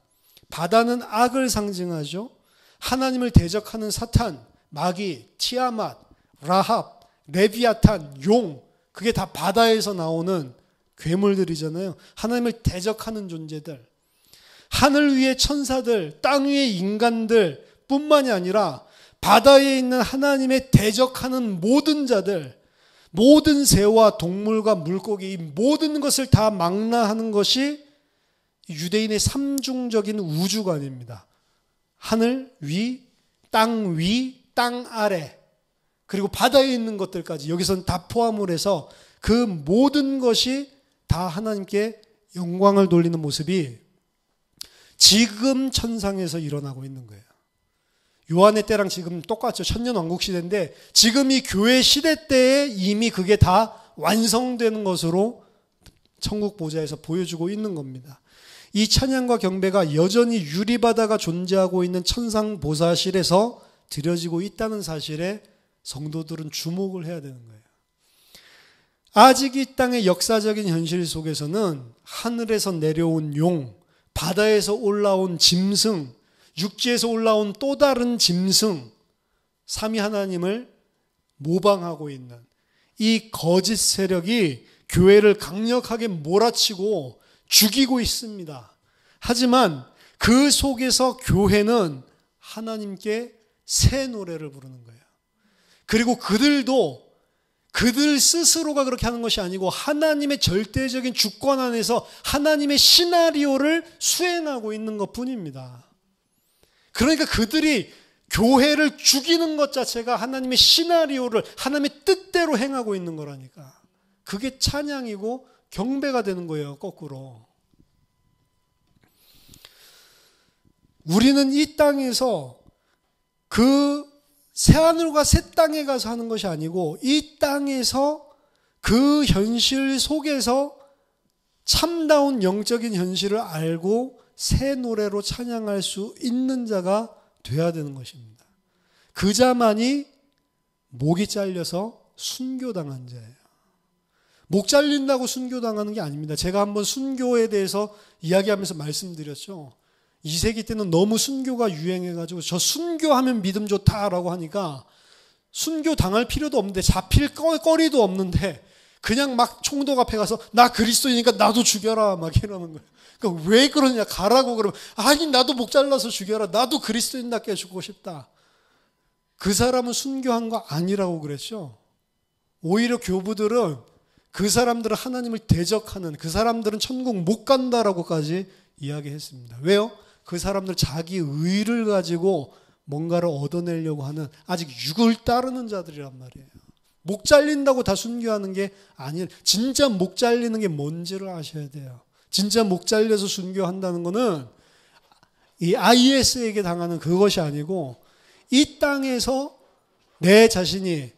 바다는 악을 상징하죠. 하나님을 대적하는 사탄, 마귀, 티아맛, 라합, 레비아탄, 용, 그게 다 바다에서 나오는 괴물들이잖아요. 하나님을 대적하는 존재들. 하늘 위의 천사들, 땅 위의 인간들 뿐만이 아니라 바다에 있는 하나님의 대적하는 모든 자들, 모든 새와 동물과 물고기, 이 모든 것을 다 망라하는 것이 유대인의 삼중적인 우주관입니다. 하늘 위, 땅 아래, 그리고 바다에 있는 것들까지 여기서는 다 포함을 해서 그 모든 것이 다 하나님께 영광을 돌리는 모습이 지금 천상에서 일어나고 있는 거예요. 요한의 때랑 지금 똑같죠. 천년왕국 시대인데 지금 이 교회 시대 때에 이미 그게 다 완성되는 것으로 천국 보좌에서 보여주고 있는 겁니다. 이 찬양과 경배가 여전히 유리바다가 존재하고 있는 천상 보사실에서 드려지고 있다는 사실에 성도들은 주목을 해야 되는 거예요. 아직 이 땅의 역사적인 현실 속에서는 하늘에서 내려온 용, 바다에서 올라온 짐승, 육지에서 올라온 또 다른 짐승, 삼위 하나님을 모방하고 있는 이 거짓 세력이 교회를 강력하게 몰아치고 죽이고 있습니다. 하지만 그 속에서 교회는 하나님께 새 노래를 부르는 거예요. 그리고 그들도 그들 스스로가 그렇게 하는 것이 아니고 하나님의 절대적인 주권 안에서 하나님의 시나리오를 수행하고 있는 것뿐입니다. 그러니까 그들이 교회를 죽이는 것 자체가 하나님의 시나리오를 하나님의 뜻대로 행하고 있는 거라니까. 그게 찬양이고 경배가 되는 거예요, 거꾸로. 우리는 이 땅에서 그 새하늘과 새 땅에 가서 하는 것이 아니고 이 땅에서 그 현실 속에서 참다운 영적인 현실을 알고 새 노래로 찬양할 수 있는 자가 돼야 되는 것입니다. 그 자만이 목이 잘려서 순교당한 자예요. 목 잘린다고 순교당하는 게 아닙니다. 제가 한번 순교에 대해서 이야기하면서 말씀드렸죠. 2세기 때는 너무 순교가 유행해가지고 저 순교하면 믿음 좋다라고 하니까 순교 당할 필요도 없는데 잡힐 거리도 없는데 그냥 막 총독 앞에 가서 나 그리스도이니까 나도 죽여라 막 이러는 거예요. 그러니까 왜 그러냐, 가라고 그러면 아니 나도 목 잘라서 죽여라, 나도 그리스도인답게 죽고 싶다. 그 사람은 순교한 거 아니라고 그랬죠. 오히려 교부들은 그 사람들은 하나님을 대적하는, 그 사람들은 천국 못 간다라고까지 이야기했습니다. 왜요? 그 사람들 자기 의를 가지고 뭔가를 얻어내려고 하는 아직 육을 따르는 자들이란 말이에요. 목 잘린다고 다 순교하는 게 아니에요. 진짜 목 잘리는 게 뭔지를 아셔야 돼요. 진짜 목 잘려서 순교한다는 거는 이 IS에게 당하는 그것이 아니고, 이 땅에서 내 자신이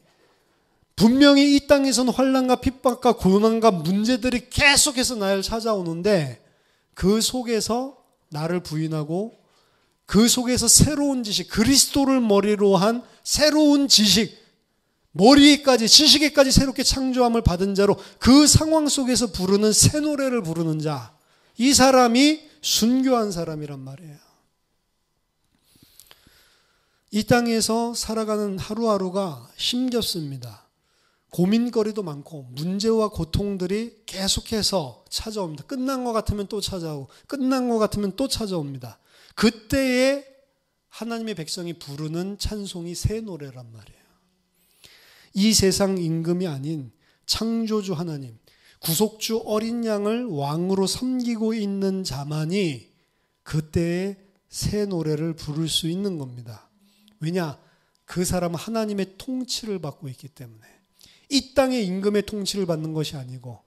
분명히 이 땅에서는 환난과 핍박과 고난과 문제들이 계속해서 나를 찾아오는데, 그 속에서 나를 부인하고 그 속에서 새로운 지식, 그리스도를 머리로 한 새로운 지식, 머리까지 지식에까지 새롭게 창조함을 받은 자로 그 상황 속에서 부르는 새 노래를 부르는 자, 이 사람이 순교한 사람이란 말이에요. 이 땅에서 살아가는 하루하루가 힘겹습니다. 고민거리도 많고 문제와 고통들이 계속해서 찾아옵니다. 끝난 것 같으면 또 찾아오고 끝난 것 같으면 또 찾아옵니다. 그때에 하나님의 백성이 부르는 찬송이 새 노래란 말이에요. 이 세상 임금이 아닌 창조주 하나님, 구속주 어린 양을 왕으로 섬기고 있는 자만이 그때에 새 노래를 부를 수 있는 겁니다. 왜냐? 그 사람은 하나님의 통치를 받고 있기 때문에. 이 땅의 임금의 통치를 받는 것이 아니고,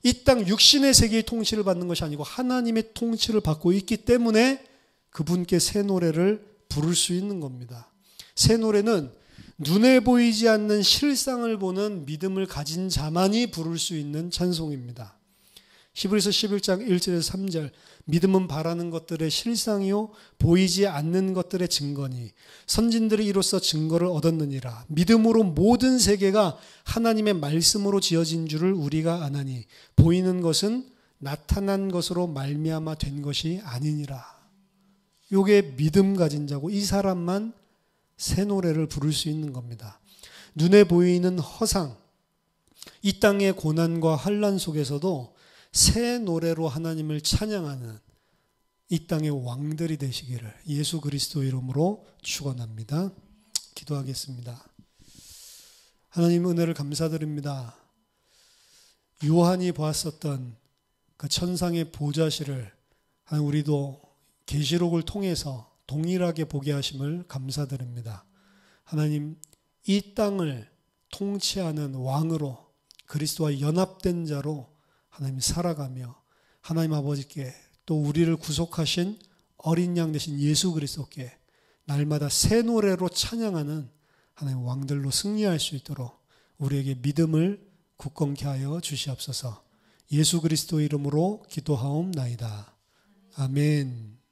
이 땅 육신의 세계의 통치를 받는 것이 아니고 하나님의 통치를 받고 있기 때문에 그분께 새 노래를 부를 수 있는 겁니다. 새 노래는 눈에 보이지 않는 실상을 보는 믿음을 가진 자만이 부를 수 있는 찬송입니다. 히브리서 11장 1절에서 3절, 믿음은 바라는 것들의 실상이요 보이지 않는 것들의 증거니 선진들이 이로써 증거를 얻었느니라. 믿음으로 모든 세계가 하나님의 말씀으로 지어진 줄을 우리가 아나니 보이는 것은 나타난 것으로 말미암아 된 것이 아니니라. 요게 믿음 가진 자고, 이 사람만 새 노래를 부를 수 있는 겁니다. 눈에 보이는 허상, 이 땅의 고난과 환난 속에서도 새 노래로 하나님을 찬양하는 이 땅의 왕들이 되시기를 예수 그리스도 이름으로 축원합니다. 기도하겠습니다. 하나님 은혜를 감사드립니다. 요한이 보았었던 그 천상의 보좌실을 우리도 계시록을 통해서 동일하게 보게 하심을 감사드립니다. 하나님, 이 땅을 통치하는 왕으로 그리스도와 연합된 자로 하나님 살아가며 하나님 아버지께 또 우리를 구속하신 어린 양 되신 예수 그리스도께 날마다 새 노래로 찬양하는 하나님 왕들로 승리할 수 있도록 우리에게 믿음을 굳건케 하여 주시옵소서. 예수 그리스도 이름으로 기도하옵나이다. 아멘.